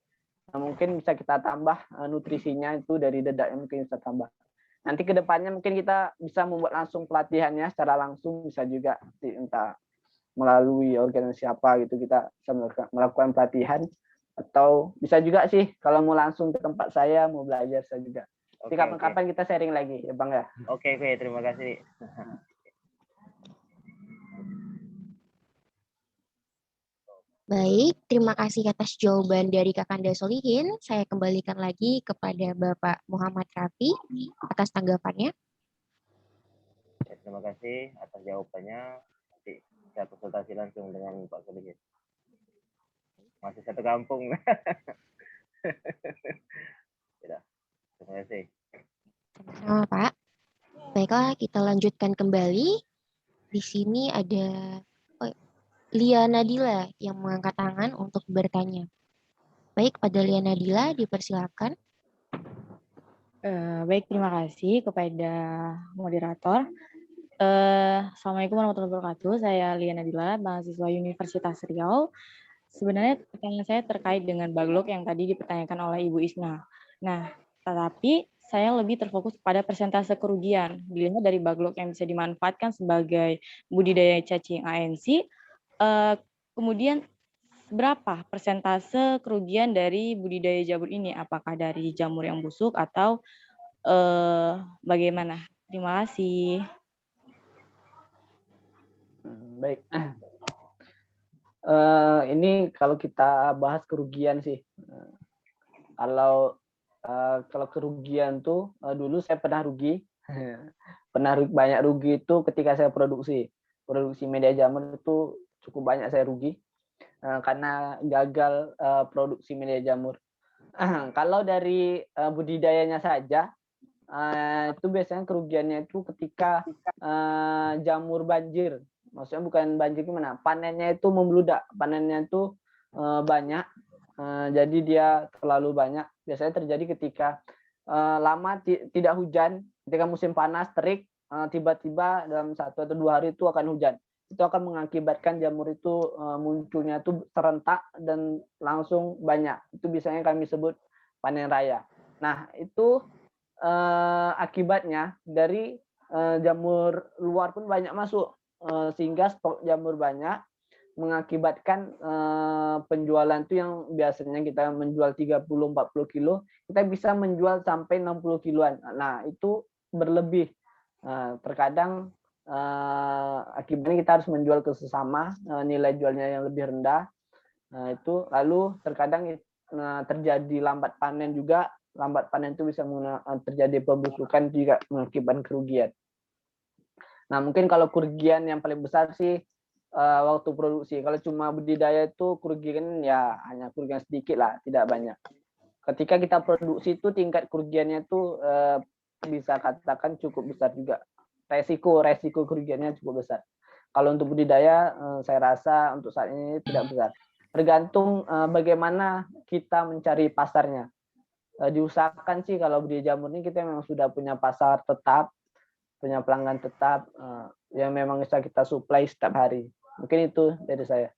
Nah, mungkin bisa kita tambah nutrisinya itu dari dedak yang mungkin bisa tambah. Nanti kedepannya mungkin kita bisa membuat langsung pelatihannya secara langsung, bisa juga entah melalui organisasi apa gitu kita bisa melakukan pelatihan, atau bisa juga sih kalau mau langsung ke tempat saya mau belajar saya juga. Jadi kapan-kapan kita sharing lagi ya, Bang ya. Oke, terima kasih. Baik, terima kasih atas jawaban dari Kakanda Solihin. Saya kembalikan lagi kepada Bapak Muhammad Rafi atas tanggapannya. Terima kasih atas jawabannya. Nanti saya konsultasi langsung dengan Pak Solihin. Masih satu kampung. Terima kasih. Sama-sama, Pak. Baiklah, kita lanjutkan kembali. Di sini ada Lia Nadila yang mengangkat tangan untuk bertanya. Baik, pada Lia Nadila dipersilakan. Baik, terima kasih kepada moderator. Assalamualaikum warahmatullahi wabarakatuh. Saya Liana Dila, mahasiswa Universitas Riau. Sebenarnya pertanyaan saya terkait dengan backlog yang tadi dipertanyakan oleh Ibu Isna. Nah, tetapi saya lebih terfokus pada persentase kerugian. Dilihat dari backlog yang bisa dimanfaatkan sebagai budidaya cacing ANC, kemudian berapa persentase kerugian dari budidaya jamur ini? Apakah dari jamur yang busuk atau bagaimana? Terima kasih. Baik. Ini kalau kita bahas kerugian sih. Kalau kerugian tuh dulu saya pernah rugi. Banyak rugi itu ketika saya produksi media jamur itu cukup banyak saya rugi karena gagal produksi media jamur. Kalau dari budidayanya saja itu biasanya kerugiannya itu ketika jamur banjir. Maksudnya bukan banjir gimana? Panennya itu membludak, panennya itu banyak, jadi dia terlalu banyak. Biasanya terjadi ketika lama tidak hujan, ketika musim panas terik, tiba-tiba dalam 1 atau 2 hari itu akan hujan. Itu akan mengakibatkan jamur itu munculnya itu serentak dan langsung banyak. Itu biasanya kami sebut panen raya. Nah, itu akibatnya dari jamur luar pun banyak masuk, sehingga stok jamur banyak mengakibatkan penjualan itu yang biasanya kita menjual 30-40 kilo, kita bisa menjual sampai 60 kiloan. Nah, itu berlebih. Terkadang akibatnya kita harus menjual ke sesama, nilai jualnya yang lebih rendah. Itu lalu terkadang terjadi lambat panen juga. Lambat panen itu bisa terjadi pembusukan juga mengakibatkan kerugian. Nah, mungkin kalau kerugian yang paling besar sih waktu produksi. Kalau cuma budidaya itu kerugian ya hanya kerugian sedikit lah, tidak banyak. Ketika kita produksi itu tingkat kerugiannya itu bisa katakan cukup besar juga. Resiko kerugiannya cukup besar. Kalau untuk budidaya saya rasa untuk saat ini tidak besar. Tergantung bagaimana kita mencari pasarnya. Diusahakan sih kalau budidaya jamur ini kita memang sudah punya pasar tetap, punya pelanggan tetap yang memang bisa kita supply setiap hari. Mungkin itu dari saya.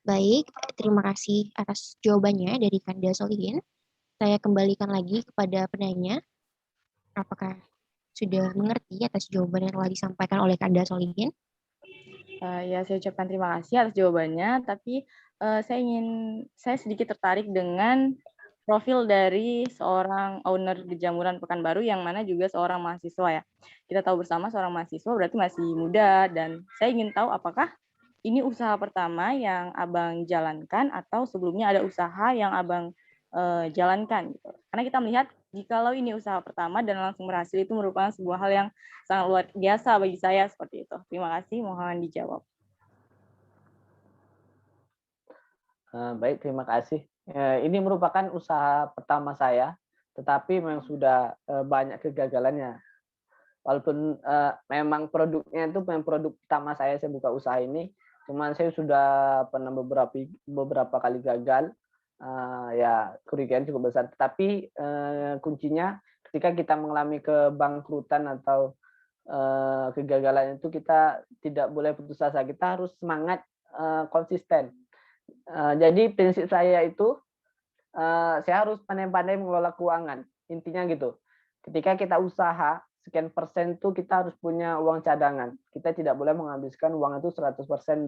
Baik, terima kasih atas jawabannya dari Kanda Solihin. Saya kembalikan lagi kepada penanya. Apakah sudah mengerti atas jawaban yang telah disampaikan oleh Kanda Solihin? Ya, saya ucapkan terima kasih atas jawabannya, tapi saya sedikit tertarik dengan profil dari seorang owner Gejamuran Pekanbaru yang mana juga seorang mahasiswa ya. Kita tahu bersama seorang mahasiswa berarti masih muda, dan saya ingin tahu apakah ini usaha pertama yang Abang jalankan atau sebelumnya ada usaha yang Abang jalankan gitu. Karena kita melihat jikalau ini usaha pertama dan langsung berhasil itu merupakan sebuah hal yang sangat luar biasa bagi saya seperti itu. Terima kasih, mohon dijawab. Baik, terima kasih. Ini merupakan usaha pertama saya, tetapi memang sudah banyak kegagalannya. Walaupun memang produknya itu memang produk pertama saya buka usaha ini, cuman saya sudah pernah beberapa kali gagal. Ya kerugian cukup besar. Tetapi kuncinya ketika kita mengalami kebangkrutan atau kegagalan itu kita tidak boleh putus asa. Kita harus semangat konsisten. Jadi prinsip saya itu saya harus pandai-pandai mengelola keuangan. Intinya gitu. Ketika kita usaha sekian persen itu kita harus punya uang cadangan. Kita tidak boleh menghabiskan uang itu 100%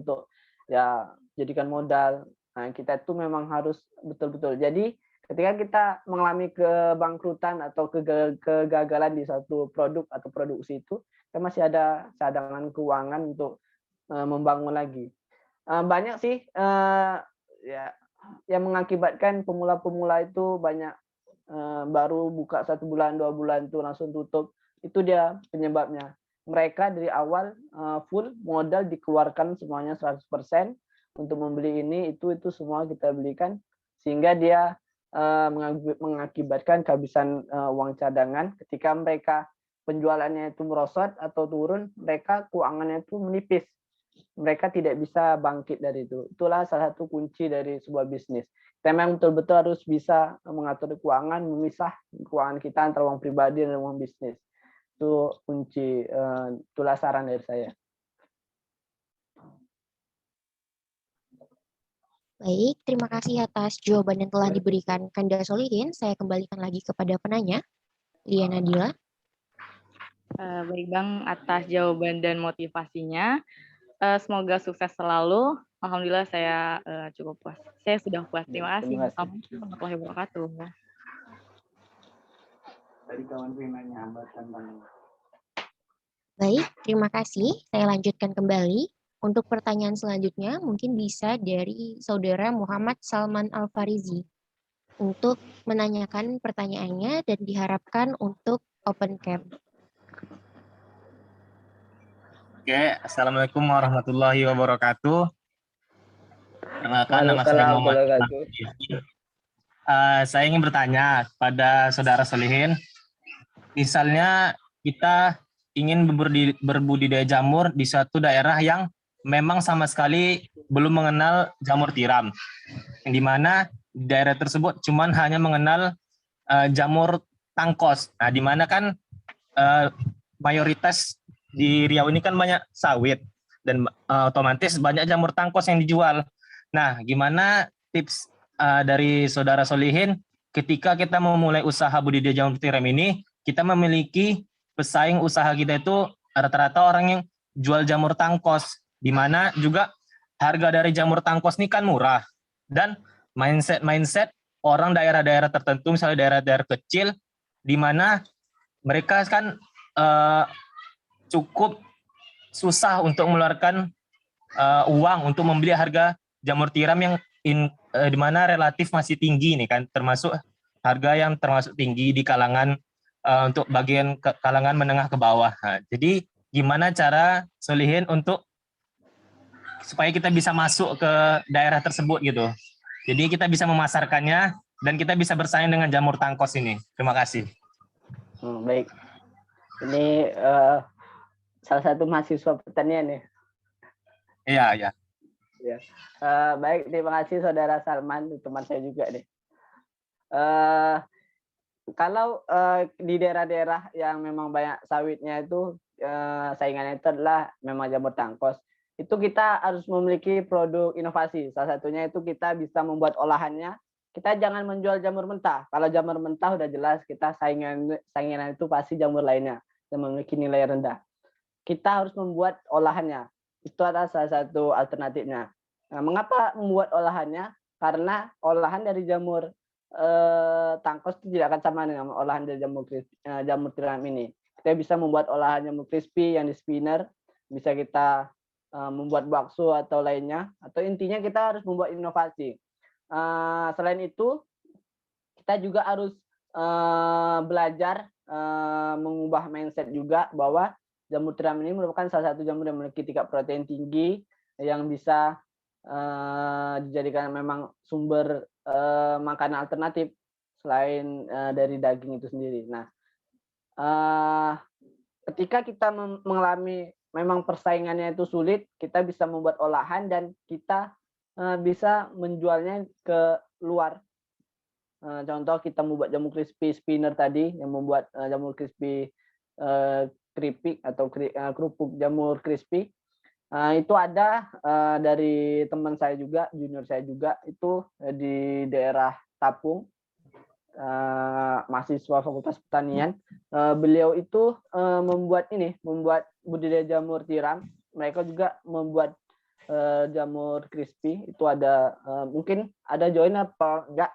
untuk ya jadikan modal. Nah, kita itu memang harus betul-betul. Jadi ketika kita mengalami kebangkrutan atau kegagalan di satu produk atau produksi itu, kita masih ada cadangan keuangan untuk membangun lagi. Banyak sih ya yang mengakibatkan pemula-pemula itu banyak baru buka 1 bulan 2 bulan itu langsung tutup. Itu dia penyebabnya. Mereka dari awal full modal dikeluarkan semuanya 100%. Untuk membeli ini itu semua kita belikan sehingga dia mengakibatkan kehabisan uang cadangan. Ketika mereka penjualannya itu merosot atau turun, mereka keuangannya itu menipis. mereka tidak bisa bangkit dari itu. Itulah salah satu kunci dari sebuah bisnis. Kita memang betul-betul harus bisa mengatur keuangan, memisah keuangan kita antara uang pribadi dan uang bisnis. Itu kunci, itulah saran dari saya. Baik, terima kasih atas jawaban yang telah diberikan Kanda Solihin. Saya kembalikan lagi kepada penanya, Lia Nadila. Baik Bang, atas jawaban dan motivasinya. Semoga sukses selalu. Alhamdulillah saya cukup puas. Saya sudah puas. Terima kasih. Assalamualaikum warahmatullahi wabarakatuh. Tadi kawan nanya hambatan Bang. Baik, terima kasih. Saya lanjutkan kembali. Untuk pertanyaan selanjutnya mungkin bisa dari Saudara Muhammad Salman Al-Farizi untuk menanyakan pertanyaannya dan diharapkan untuk open cam. Oke, Assalamualaikum warahmatullahi wabarakatuh. Perkenalkan, nama saya Muhammad. Saya ingin bertanya kepada Saudara Solihin, misalnya kita ingin berbudidaya jamur di suatu daerah yang memang sama sekali belum mengenal jamur tiram, yang dimana daerah tersebut cuman hanya mengenal jamur tangkos. Nah, dimana kan mayoritas di Riau ini kan banyak sawit dan otomatis banyak jamur tangkos yang dijual. Nah, gimana tips dari Saudara Solihin ketika kita memulai usaha budidaya jamur tiram ini, kita memiliki pesaing usaha kita itu rata-rata orang yang jual jamur tangkos, di mana juga harga dari jamur tangkos ini kan murah, dan mindset orang daerah-daerah tertentu, misalnya daerah-daerah kecil, di mana mereka kan cukup susah untuk mengeluarkan uang untuk membeli harga jamur tiram yang di mana relatif masih tinggi nih kan, termasuk harga yang termasuk tinggi di kalangan untuk bagian kalangan menengah ke bawah. Nah, jadi gimana cara Solihin untuk supaya kita bisa masuk ke daerah tersebut gitu. Jadi kita bisa memasarkannya dan kita bisa bersaing dengan jamur tangkos ini. Terima kasih. Baik. Ini salah satu mahasiswa pertanian ya. Iya, iya. Ya. Baik, terima kasih Saudara Salman, teman saya juga nih. Kalau di daerah-daerah yang memang banyak sawitnya itu saingannya itu adalah memang jamur tangkos. Itu kita harus memiliki produk inovasi. Salah satunya itu kita bisa membuat olahannya. Kita jangan menjual jamur mentah. Kalau jamur mentah udah jelas kita saingan itu pasti jamur lainnya yang memiliki nilai rendah. Kita harus membuat olahannya. Itu adalah salah satu alternatifnya. Nah, mengapa membuat olahannya? Karena olahan dari jamur tangkos itu tidak akan sama dengan olahan dari jamur tiram ini. Kita bisa membuat olahan jamur crispy yang di spinner, bisa kita membuat bakso atau lainnya, atau intinya kita harus membuat inovasi. Selain itu, kita juga harus belajar mengubah mindset juga bahwa jamur tiram ini merupakan salah satu jamur yang memiliki tingkat protein tinggi yang bisa dijadikan memang sumber makanan alternatif selain dari daging itu sendiri. Nah, ketika kita mengalami memang persaingannya itu sulit, kita bisa membuat olahan dan kita bisa menjualnya ke luar. Contoh kita membuat jamur crispy spinner tadi, yang membuat jamur crispy keripik atau kerupuk jamur crispy. Itu ada dari teman saya juga, junior saya juga, itu di daerah Tapung, mahasiswa Fakultas Pertanian. Beliau itu membuat budidaya jamur tiram. Mereka juga membuat jamur crispy. Itu ada mungkin ada join apa enggak?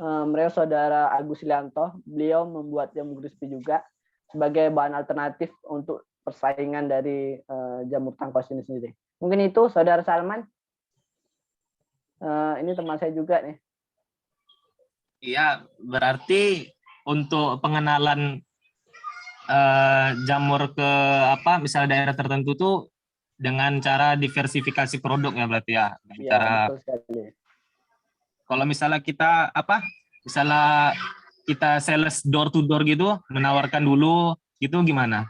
Mereka Saudara Agus Ilianto. Beliau membuat jamur crispy juga sebagai bahan alternatif untuk persaingan dari jamur tangkos ini sendiri. Mungkin itu Saudara Salman. Ini teman saya juga nih. Iya, berarti untuk pengenalan jamur ke misalnya daerah tertentu tuh dengan cara diversifikasi produk ya berarti ya. Iya, Cara betul sekali. kalau misalnya kita misalnya kita sales door to door gitu, menawarkan dulu gitu gimana?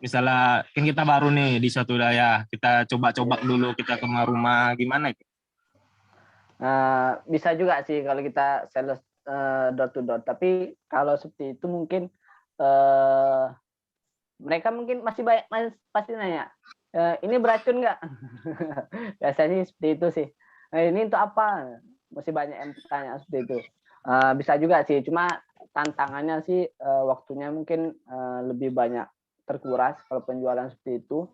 Misalnya kan kita baru nih di suatu wilayah, kita coba-coba dulu, kita ke rumah gimana itu? Bisa juga sih kalau kita sales door to door. Tapi kalau seperti itu mungkin mereka mungkin masih banyak pasti nanya, ini beracun nggak? Biasanya seperti itu sih. Ini untuk apa? Masih banyak yang tanya seperti itu. Bisa juga sih, cuma tantangannya sih waktunya mungkin lebih banyak terkuras kalau penjualan seperti itu.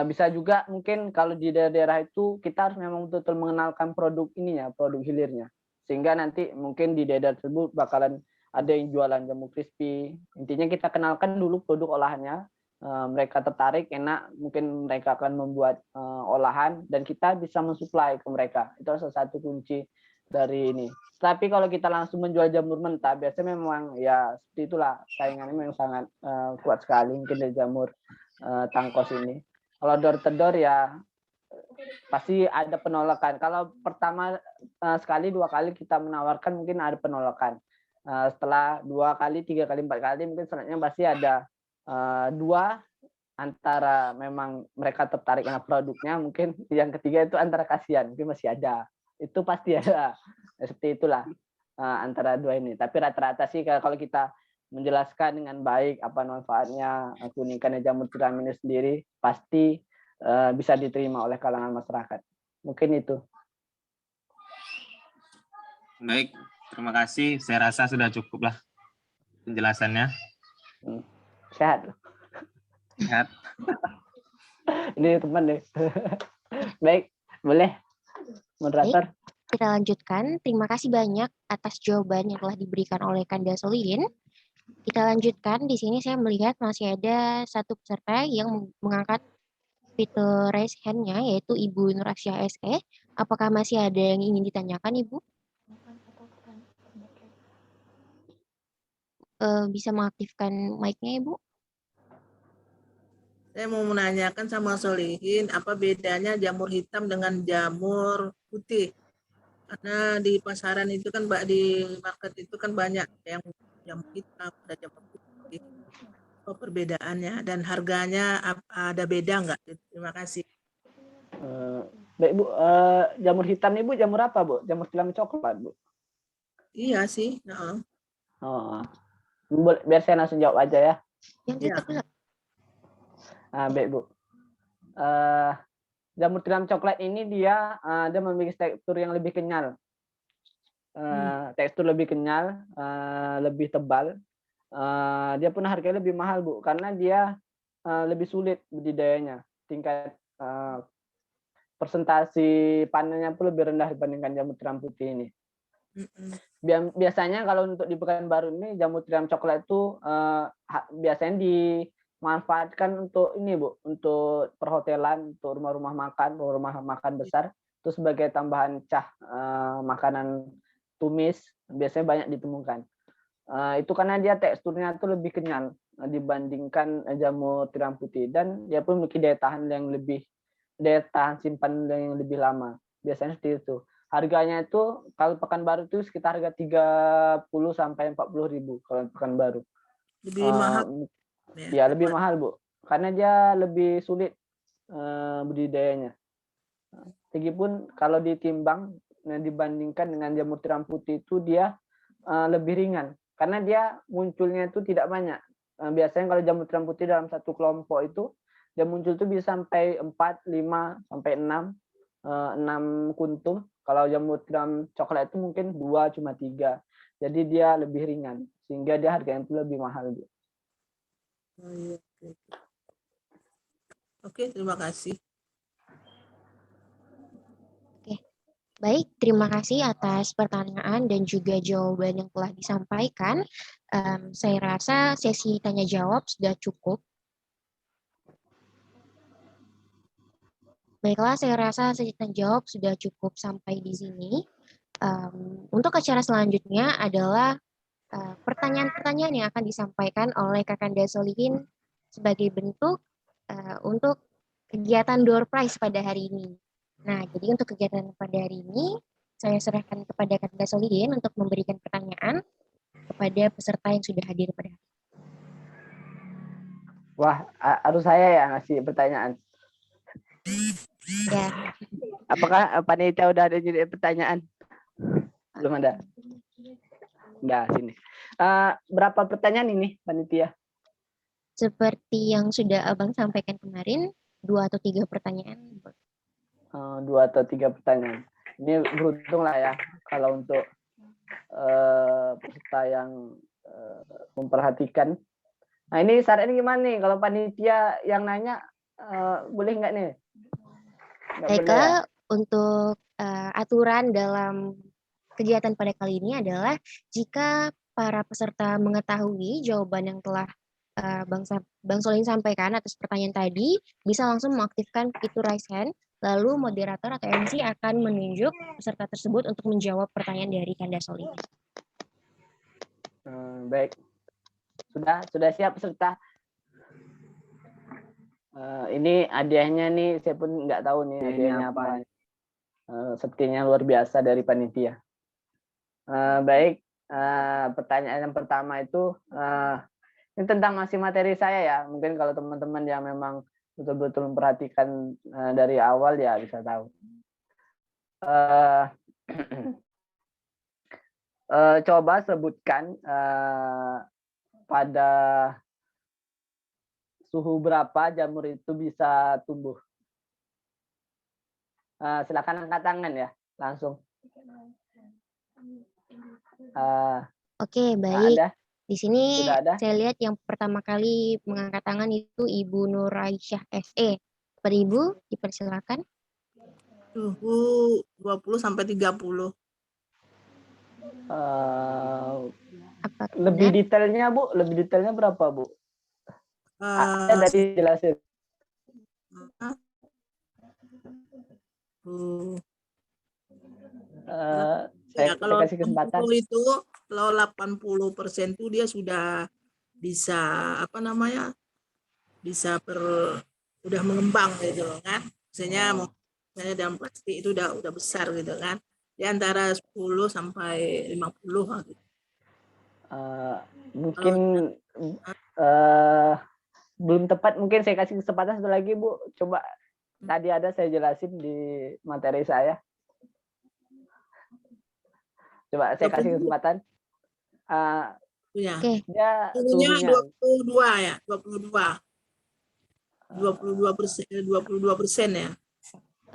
Bisa juga mungkin kalau di daerah-daerah itu kita harus memang betul-betul mengenalkan produk ininya, produk hilirnya. Sehingga nanti mungkin di daerah tersebut bakalan ada yang jualan jamu crispy. Intinya kita kenalkan dulu produk olahannya. Mereka tertarik, enak, mungkin mereka akan membuat olahan dan kita bisa mensuplai ke mereka. Itu salah satu kunci dari ini. Tapi kalau kita langsung menjual jamur mentah, biasanya memang ya seperti itulah, saingannya memang sangat kuat sekali mungkin dari jamur tangkos ini. Kalau door to door ya pasti ada penolakan. Kalau pertama sekali, 2 kali kita menawarkan mungkin ada penolakan. Setelah 2 kali, 3 kali, 4 kali mungkin selanjutnya pasti ada 2 antara memang mereka tertarik dengan produknya, mungkin yang ketiga itu antara kasihan, mungkin masih ada. Itu pasti ada. Seperti itulah antara 2 ini. Tapi rata-rata sih kalau kita menjelaskan dengan baik apa manfaatnya keunikannya jamur tiram ini sendiri, pasti bisa diterima oleh kalangan masyarakat. Mungkin itu. Baik, terima kasih. Saya rasa sudah cukup lah penjelasannya. Sehat. Sehat. Ini teman deh. Baik, boleh moderator. Kita lanjutkan. Terima kasih banyak atas jawaban yang telah diberikan oleh Kanda Solihin. Kita lanjutkan. Di sini saya melihat masih ada satu peserta yang mengangkat fitur raise hand-nya, yaitu Ibu Nur Asyah SE. Apakah masih ada yang ingin ditanyakan, Ibu? Bisa mengaktifkan mic-nya, Ibu? Saya mau menanyakan sama Solihin, apa bedanya jamur hitam dengan jamur putih? Karena di pasaran itu kan, di market itu kan banyak yang jamur hitam, ada jamur putih. Apa perbedaannya dan harganya ada beda nggak? Terima kasih. Baik Bu, jamur hitam ini Bu, jamur apa Bu? Jamur tiram coklat Bu? Iya sih. Oh, biar saya langsung jawab aja ya. Yang baik Bu. Jamur tiram coklat ini dia memiliki tekstur yang lebih kenyal. Tekstur lebih kenyal, lebih tebal. Dia pun harganya lebih mahal Bu, karena dia lebih sulit budidayanya. Tingkat persentasi panennya pun lebih rendah dibandingkan jamur tiram putih ini. Biasanya kalau untuk di Pekanbaru ini jamur tiram coklat itu biasanya dimanfaatkan untuk ini Bu, untuk perhotelan, untuk rumah-rumah makan besar, itu sebagai tambahan makanan tumis biasanya banyak ditemukan. Itu karena dia teksturnya itu lebih kenyal dibandingkan jamur tiram putih, dan dia pun memiliki daya tahan simpan yang lebih lama. Biasanya seperti itu. Harganya itu kalau Pekanbaru itu sekitar harga 30 sampai 40.000 kalau Pekanbaru. Lebih mahal. Ya, lebih mahal Bu, karena dia lebih sulit budidayanya. Meskipun kalau ditimbang dibandingkan dengan jamur tiram putih itu dia lebih ringan, karena dia munculnya itu tidak banyak. Biasanya kalau jamur tiram putih dalam satu kelompok itu dia muncul itu bisa sampai 4, 5, sampai 6 kuntum. Kalau jamur tiram coklat itu mungkin 2, cuma 3. Jadi dia lebih ringan, sehingga dia harganya itu lebih mahal. Oke, terima kasih. Baik, terima kasih atas pertanyaan dan juga jawaban yang telah disampaikan. Saya rasa sesi tanya jawab sudah cukup. Baiklah, saya rasa sesi tanya jawab sudah cukup sampai di sini. Untuk acara selanjutnya adalah pertanyaan-pertanyaan yang akan disampaikan oleh Kakanda Solihin sebagai bentuk untuk kegiatan door prize pada hari ini. Nah, jadi untuk kegiatan pada hari ini, saya serahkan kepada Kakanda Solihin untuk memberikan pertanyaan kepada peserta yang sudah hadir pada hari ini. Wah, harus saya ya ngasih pertanyaan. Ya, Apakah panitia udah ada jadi pertanyaan? Belum ada. Enggak, sini. Berapa pertanyaan ini panitia? seperti yang sudah Abang sampaikan kemarin, 2 atau 3 pertanyaan. 2 atau 3 pertanyaan. Ini beruntung lah ya kalau untuk peserta yang memperhatikan. Nah ini syaratnya gimana nih? Kalau panitia yang nanya boleh nggak nih? Nggak boleh ya? Baiklah, untuk aturan dalam kegiatan pada kali ini adalah jika para peserta mengetahui jawaban yang telah Bang Solihin sampaikan atas pertanyaan tadi, bisa langsung mengaktifkan fitur raise hand, lalu moderator atau MC akan menunjuk peserta tersebut untuk menjawab pertanyaan dari Kanda Solihin. Baik, sudah siap peserta. Ini hadiahnya nih, saya pun nggak tahu nih hadiahnya apa. Sepertinya luar biasa dari panitia. Baik, pertanyaan yang pertama itu ini tentang masih materi saya ya. Mungkin kalau teman-teman yang memang betul-betul memperhatikan dari awal ya bisa tahu. Coba sebutkan pada suhu berapa jamur itu bisa tumbuh. Silakan angkat tangan ya, langsung. Oke, baik. Ada? Di sini Sudah ada? saya lihat yang pertama kali mengangkat tangan itu Ibu Nur Aisyah SE. Kepada Ibu, dipersilakan. Suhu 20 sampai 30. Apa Lebih benar? detailnya Bu, lebih detailnya berapa Bu? Ada tadi jelasin. Ya, kalau kasih kesempatan. 60 itu, kalau 80% itu dia sudah bisa apa namanya? Bisa udah mengembang gitu loh kan. Misalnya dalam plastik itu udah besar gitu kan. Di antara 10 sampai 50 gitu. Mungkin belum tepat, mungkin saya kasih kesempatan satu lagi Bu. Coba tadi ada saya jelasin di materi saya. Coba saya kasih kesempatan. Ya. Oke. Dia suhunya suhunya 22 ya, 22% ya.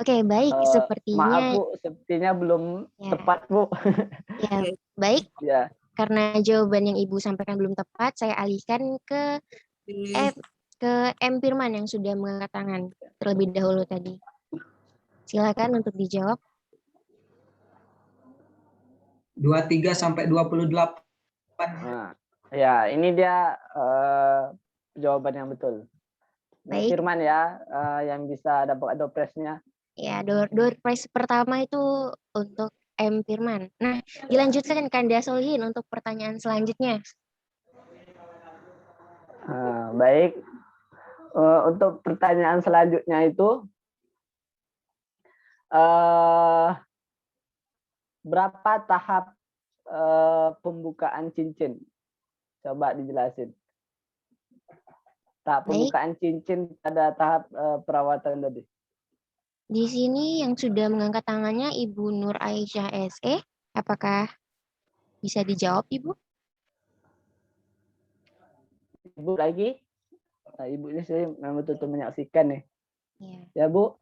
Oke, baik. Sepertinya maaf Bu, sepertinya belum tepat Bu. Ya, baik. Ya. Karena jawaban yang Ibu sampaikan belum tepat, saya alihkan ke M. Firman yang sudah mengangkat tangan terlebih dahulu tadi. Silakan untuk dijawab. 23 sampai 28. Ya, ini dia jawaban yang betul. Baik. Firman ya, yang bisa dapat door prize-nya. Ya, door prize pertama itu untuk M. Firman. Nah, dilanjutkan Kanda Solihin untuk pertanyaan selanjutnya. Baik. Untuk pertanyaan selanjutnya itu, berapa tahap pembukaan cincin? Coba dijelasin. Tahap pembukaan cincin pada tahap perawatan tadi. Di sini yang sudah mengangkat tangannya Ibu Nur Aisyah SE. Apakah bisa dijawab, Ibu? Ibu lagi? Nah, Ibu ini saya memang betul-betul menyaksikan nih. Ya, Bu.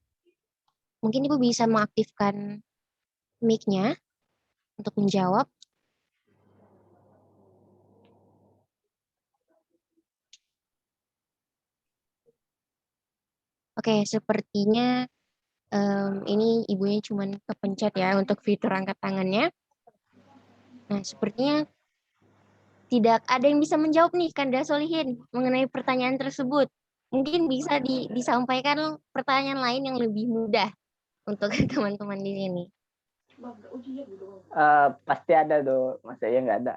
Mungkin Ibu bisa mengaktifkan mic-nya untuk menjawab. Oke, sepertinya ini ibunya cuma kepencet ya untuk fitur angkat tangannya. Nah, sepertinya tidak ada yang bisa menjawab nih Kanda Solihin mengenai pertanyaan tersebut. Mungkin bisa disampaikan pertanyaan lain yang lebih mudah untuk teman-teman di sini. Pasti ada tuh, masa ya nggak ada.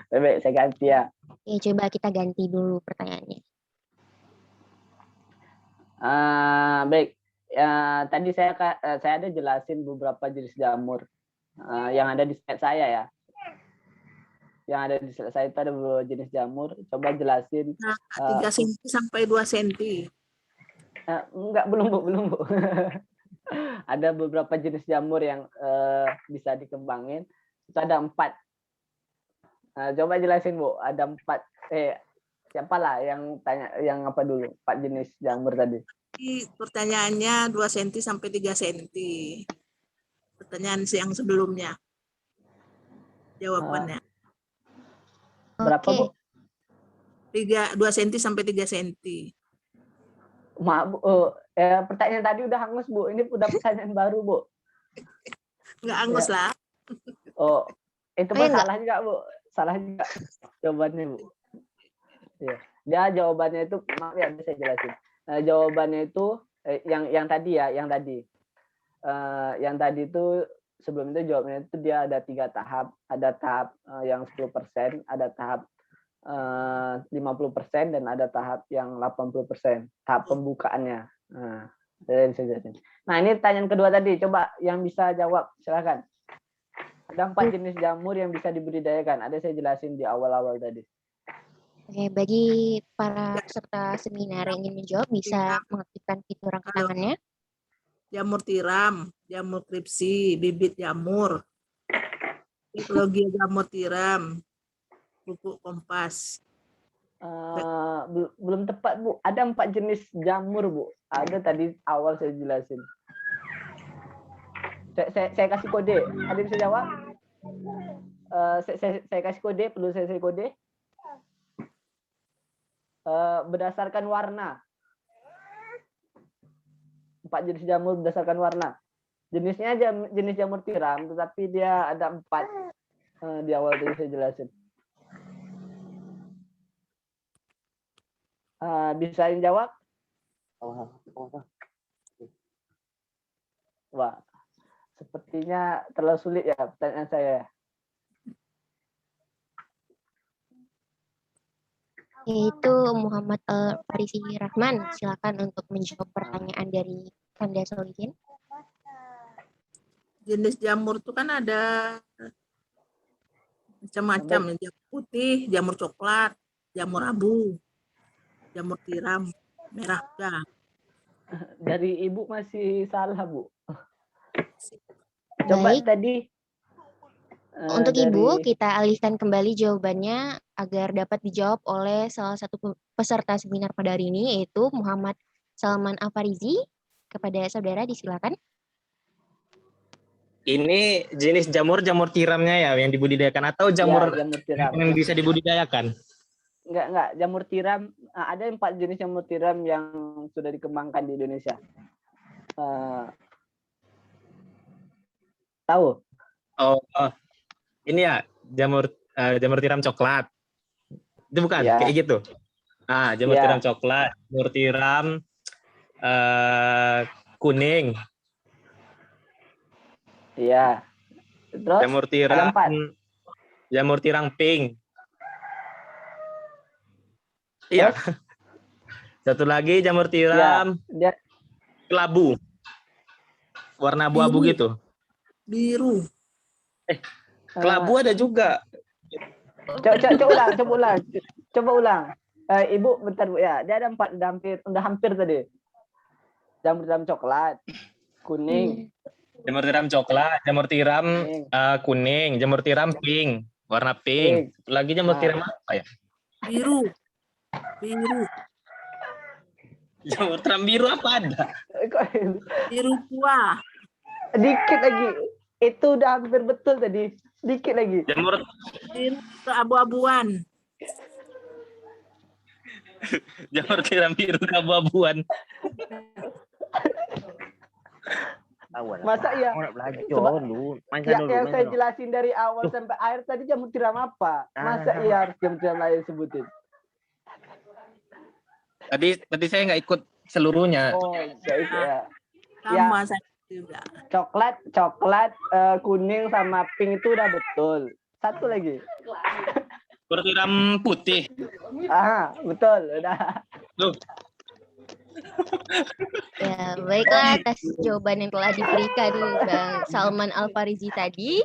Baik, saya ganti ya. Ya, coba kita ganti dulu pertanyaannya. Baik, tadi saya ada jelasin beberapa jenis jamur yang ada di slide saya ya. Yang ada di slide saya itu ada beberapa jenis jamur. Coba jelasin. 3 cm sampai 2 cm. Enggak, belum Bu. Ada beberapa jenis jamur yang bisa dikembangin. Itu ada 4. Coba jelasin Bu, ada 4. Siapalah yang tanya, yang apa dulu? 4 jenis jamur tadi. Pertanyaannya 2 cm sampai 3 cm. Pertanyaan yang sebelumnya. Jawabannya. Berapa Bu? 2 cm sampai 3 cm. Maaf Bu, pertanyaan tadi udah hangus Bu. Ini udah pertanyaan baru Bu. Enggak hangus lah. Oh, itu Pak salah juga Bu. Salah juga jawabannya Bu. Iya. Dia jawabannya itu, maaf ya, saya jelasin. Jawabannya itu yang tadi ya, yang tadi itu sebelum itu jawabannya itu dia ada 3 tahap. Ada tahap yang 10%, ada tahap 50% dan ada tahap yang 80%. Tahap pembukaannya. Nah, ini pertanyaan kedua tadi. Coba yang bisa jawab, silakan. Ada 4 jenis jamur yang bisa dibudidayakan. Ada saya jelasin di awal-awal tadi. Oke, bagi para peserta seminar yang ingin menjawab bisa mengaktifkan fitur angkat tangannya. Jamur tiram, jamur kripsi, bibit jamur, tipologi jamur tiram, pupuk kompas. Belum tepat Bu. Ada 4 jenis jamur Bu. Ada tadi awal saya jelasin. Saya kasih kode. Ada yang bisa jawab? Saya kasih kode. Perlu saya kode? Berdasarkan warna. 4 jenis jamur berdasarkan warna. Jenisnya jenis jamur tiram, tetapi dia ada 4 di awal tadi saya jelasin. Bisa yang jawab? Wah, sepertinya terlalu sulit ya pertanyaan saya. Yaitu Muhammad Farisi Rahman. Silakan untuk menjawab pertanyaan dari Anda Solihin. Jenis jamur itu kan ada macam-macam, jamur putih, jamur coklat, jamur abu, jamur tiram, merah juga. Dari Ibu masih salah Bu. Coba Baik. tadi. Untuk Ibu, kita alihkan kembali jawabannya agar dapat dijawab oleh salah satu peserta seminar pada hari ini, yaitu Muhammad Salman Al-Farizi. Kepada saudara, disilakan. Ini jenis jamur tiramnya ya yang dibudidayakan atau jamur tiram yang bisa dibudidayakan? Enggak. Jamur tiram, ada 4 jenis jamur tiram yang sudah dikembangkan di Indonesia. Tahu? Ini ya jamur tiram coklat. Itu bukan Ya. kayak gitu. Jamur tiram coklat, jamur tiram kuning. Iya. Terus jamur tiram pink. Iya. Satu lagi jamur tiram kelabu. Warna abu-abu gitu. Biru. Kelabu ada juga. Coba ulang. Ibu bentar Bu ya. Dia ada 4, udah hampir tadi. Jamur tiram coklat, kuning. Jamur tiram coklat, jamur tiram kuning, jamur tiram pink, warna pink. Lagi jamur tiram apa ya? Biru. Jamur tiram biru apa ada? Biru tua. Dikit lagi. Itu udah hampir betul tadi. Dikit lagi. Jamur biru keabu-abuan. Jamur tiram biru keabu-abuan. Masa ya? Yang saya jelasin dari awal sampai akhir tadi jamur tiram apa? Masa iya harus jamur tiram lain sebutin? Tadi saya nggak ikut seluruhnya. Oh, nggak ikut ya. Sama saya juga. Coklat, kuning sama pink itu udah betul. Satu lagi. Jamur tiram putih. Betul, udah. Loh. Ya, baiklah atas jawaban yang telah diberikan Bang Salman Al-Farizi tadi.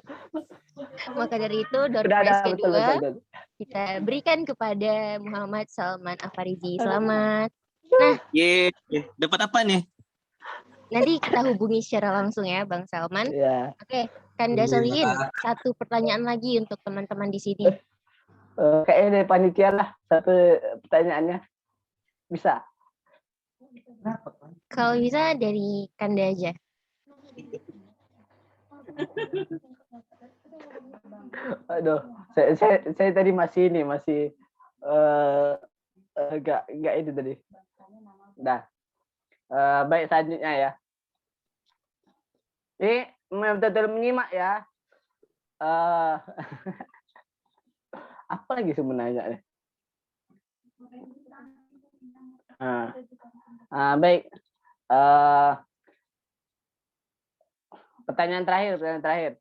Maka dari itu, door Udah ada, prize betul, kedua betul, betul. kita berikan kepada Muhammad Salman Afarizi. Selamat. Ye, dapat apa nih? Nanti kita hubungi secara langsung ya, Bang Salman. Ya. Oke, Kanda Solihin, satu pertanyaan lagi untuk teman-teman di sini. Kayaknya dari panitia lah satu pertanyaannya. Bisa? Kalau bisa dari Kanda aja. Aduh, saya tadi masih enggak itu tadi. Dah. Baik, selanjutnya ya. Ini betul-betul menyimak ya. Apa lagi sebenarnya nih? Baik. Pertanyaan terakhir.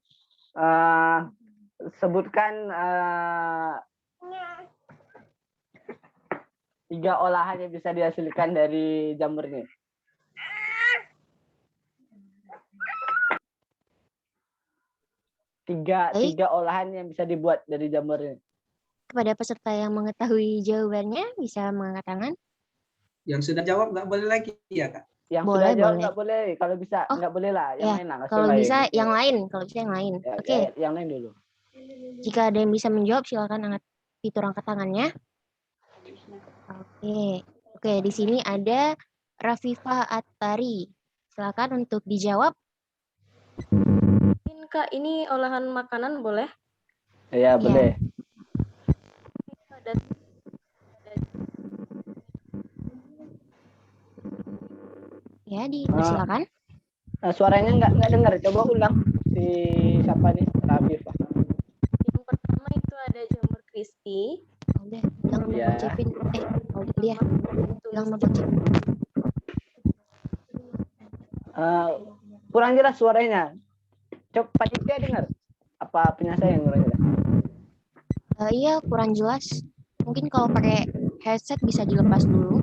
Sebutkan 3 olahan yang bisa dihasilkan dari jamur ini. Tiga olahan yang bisa dibuat dari jamur ini. Kepada peserta yang mengetahui jawabannya, bisa mengangkat tangan. Yang sudah jawab nggak boleh lagi ya, Kak? Yang Boleh, sudah jawab boleh. nggak boleh. Kalau bisa nggak boleh lah. Yang Ya, lain lah. kalau lain. bisa yang lain. Kalau bisa yang lain. Ya, Oke. Yang lain dulu. Jika ada yang bisa menjawab, silakan angkat fitur angkat tangannya. Oke, di sini ada Rafifah Attari. Silakan untuk dijawab. Mungkin Kak, ini olahan makanan boleh? Ya, boleh. Ya, dipersilakan. Suaranya nggak dengar. Coba ulang. Si siapa nih? Rafifah. Yang pertama itu ada jamur crispy. Udah, bilang sama Bang Cepin. Dia bilang sama Bang Cepin. Kurang jelas suaranya. Coba panitia dengar. Apa punya saya yang kurang jelas? Iya, kurang jelas. Mungkin kalau pakai headset bisa dilepas dulu.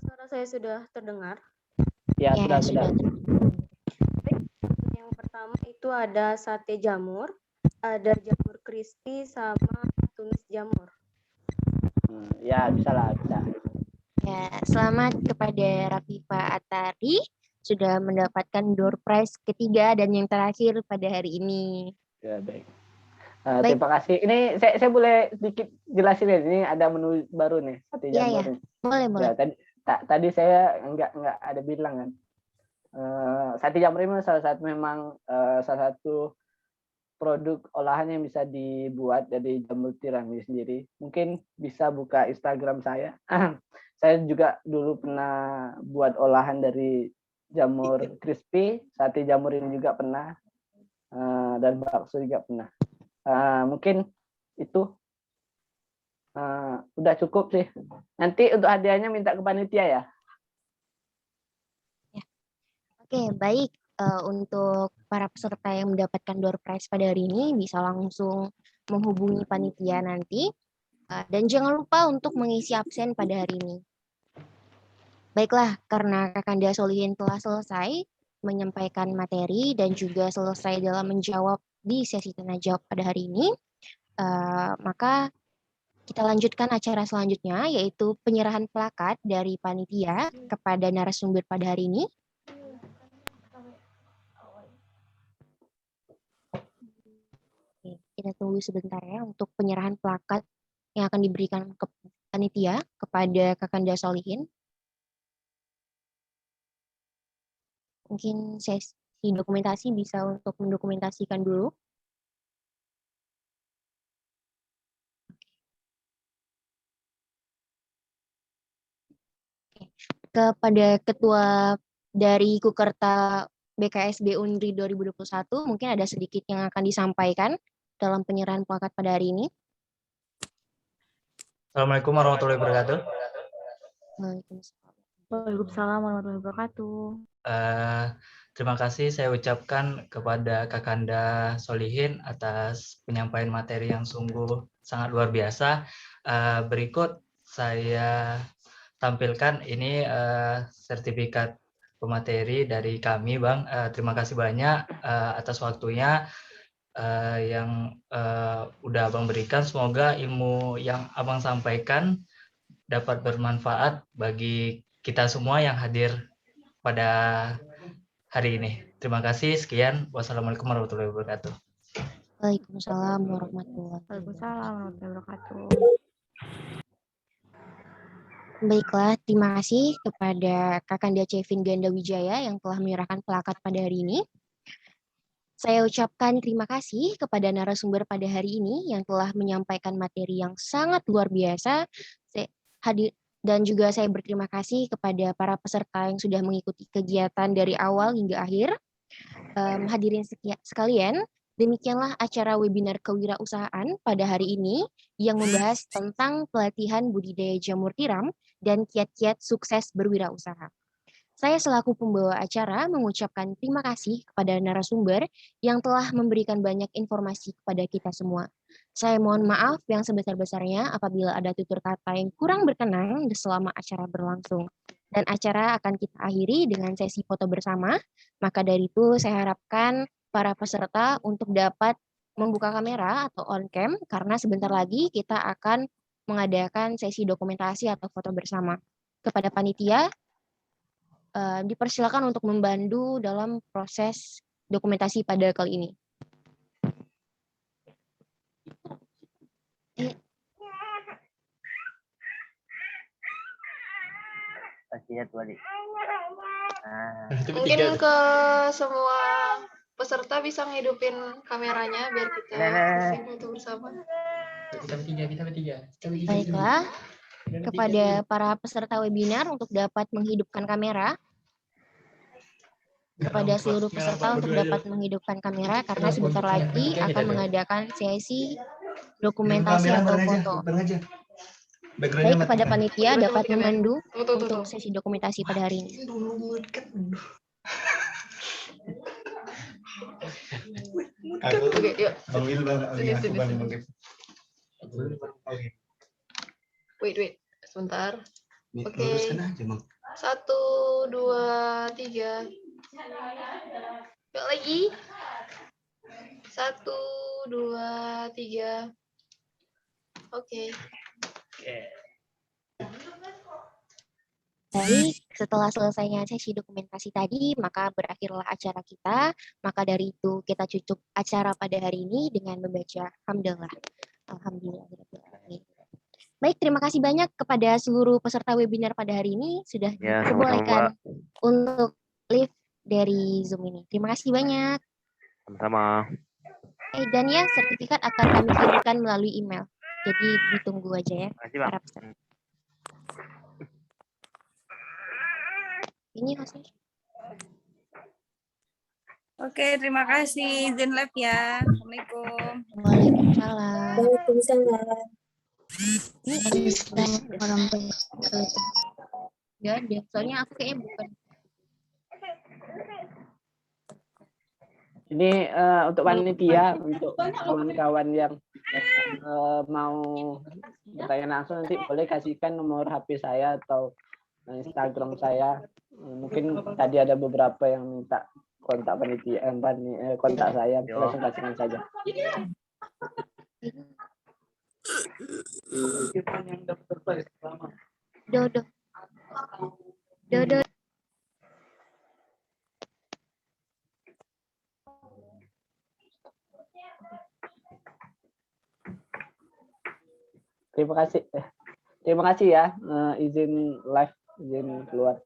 Suara saya sudah terdengar. Ya, sudah. Yang pertama itu ada sate jamur, ada jamur crispy sama tumis jamur. Ya, bisa. Ya, selamat kepada Rafifah Attari sudah mendapatkan door prize ketiga dan yang terakhir pada hari ini. Ya, baik. Terima kasih. Ini saya boleh sedikit jelasin ya. Ini ada menu baru nih, sate jamur. Ya, boleh. Ya, tadi saya nggak ada bilang kan. Sate jamur ini salah satu produk olahan yang bisa dibuat dari jamur tiram ini sendiri. Mungkin bisa buka Instagram saya. Saya juga dulu pernah buat olahan dari jamur crispy, sate jamur ini juga pernah, dan bakso juga pernah. Mungkin itu udah cukup sih. Nanti untuk hadiahnya minta ke panitia ya. Oke, baik. Untuk para peserta yang mendapatkan door prize pada hari ini bisa langsung menghubungi panitia nanti. Dan jangan lupa untuk mengisi absen pada hari ini. Baiklah, karena Kakanda Solihin telah selesai menyampaikan materi dan juga selesai dalam menjawab di sesi tanya jawab pada hari ini, maka kita lanjutkan acara selanjutnya, yaitu penyerahan plakat dari panitia kepada narasumber pada hari ini. Kita tunggu sebentar ya untuk penyerahan plakat yang akan diberikan ke panitia kepada Kakanda Solihin. Mungkin sesi dokumentasi bisa untuk mendokumentasikan dulu. Kepada Ketua dari Kukerta BKSB Unri 2021, mungkin ada sedikit yang akan disampaikan dalam penyerahan plakat pada hari ini. Assalamualaikum warahmatullahi wabarakatuh. Waalaikumsalam warahmatullahi wabarakatuh. Terima kasih saya ucapkan kepada Kakanda Solihin atas penyampaian materi yang sungguh sangat luar biasa. Berikut saya tampilkan ini sertifikat pemateri dari kami, Bang. Terima kasih banyak atas waktunya yang udah Abang berikan. Semoga ilmu yang Abang sampaikan dapat bermanfaat bagi kita semua yang hadir pada hari ini. Terima kasih. Sekian. Wassalamualaikum warahmatullahi wabarakatuh. Waalaikumsalam warahmatullahi wabarakatuh. Waalaikumsalam warahmatullahi wabarakatuh. Baiklah, terima kasih kepada Kakanda Cevin Ganda Wijaya yang telah menyerahkan plakat pada hari ini. Saya ucapkan terima kasih kepada narasumber pada hari ini yang telah menyampaikan materi yang sangat luar biasa. Dan juga saya berterima kasih kepada para peserta yang sudah mengikuti kegiatan dari awal hingga akhir. Hadirin sekalian, demikianlah acara webinar kewirausahaan pada hari ini yang membahas tentang pelatihan budidaya jamur tiram dan kiat-kiat sukses berwirausaha. Saya selaku pembawa acara mengucapkan terima kasih kepada narasumber yang telah memberikan banyak informasi kepada kita semua. Saya mohon maaf yang sebesar-besarnya apabila ada tutur kata yang kurang berkenan selama acara berlangsung. Dan acara akan kita akhiri dengan sesi foto bersama. Maka dari itu saya harapkan para peserta untuk dapat membuka kamera atau on cam karena sebentar lagi kita akan mengadakan sesi dokumentasi atau foto bersama. Kepada panitia, dipersilakan untuk membantu dalam proses dokumentasi pada kali ini. Mungkin ke semua peserta bisa ngidupin kameranya biar kita sesi foto bersama. Kita bertiga. Baiklah, kepada para peserta webinar untuk dapat menghidupkan kamera. Kepada seluruh peserta untuk dapat menghidupkan kamera karena sebentar lagi akan mengadakan sesi dokumentasi atau foto. Baik, kepada panitia dapat memandu untuk sesi dokumentasi pada hari ini. Oke, yuk. Wait, sebentar. Oke. 1, 2, 3. Yuk lagi. 1, 2, 3. Oke. Baik, setelah selesainya sesi dokumentasi tadi, maka berakhirlah acara kita. Maka dari itu kita tutup acara pada hari ini dengan membaca hamdalah. Alhamdulillah. Baik, terima kasih banyak kepada seluruh peserta webinar pada hari ini sudah diperbolehkan untuk live dari Zoom ini. Terima kasih banyak. Sama-sama. Dan ya, sertifikat akan kami kirimkan melalui email. Jadi ditunggu aja ya. Terima kasih, Bang. Para peserta. Ini hostnya. Oke, terima kasih. Izin live ya. Assalamualaikum. Waalaikumsalam. Waalaikumsalam. Ini orang nggak ada, soalnya aku kayaknya bukan. Ini untuk panitia, untuk kawan-kawan yang mau bertanya langsung nanti boleh kasihkan nomor HP saya atau Instagram saya. Mungkin tadi ada beberapa yang minta kontak panitia, kontak saya, langsung kasihkan saja. Dodo. Terima kasih ya, izin live, izin keluar.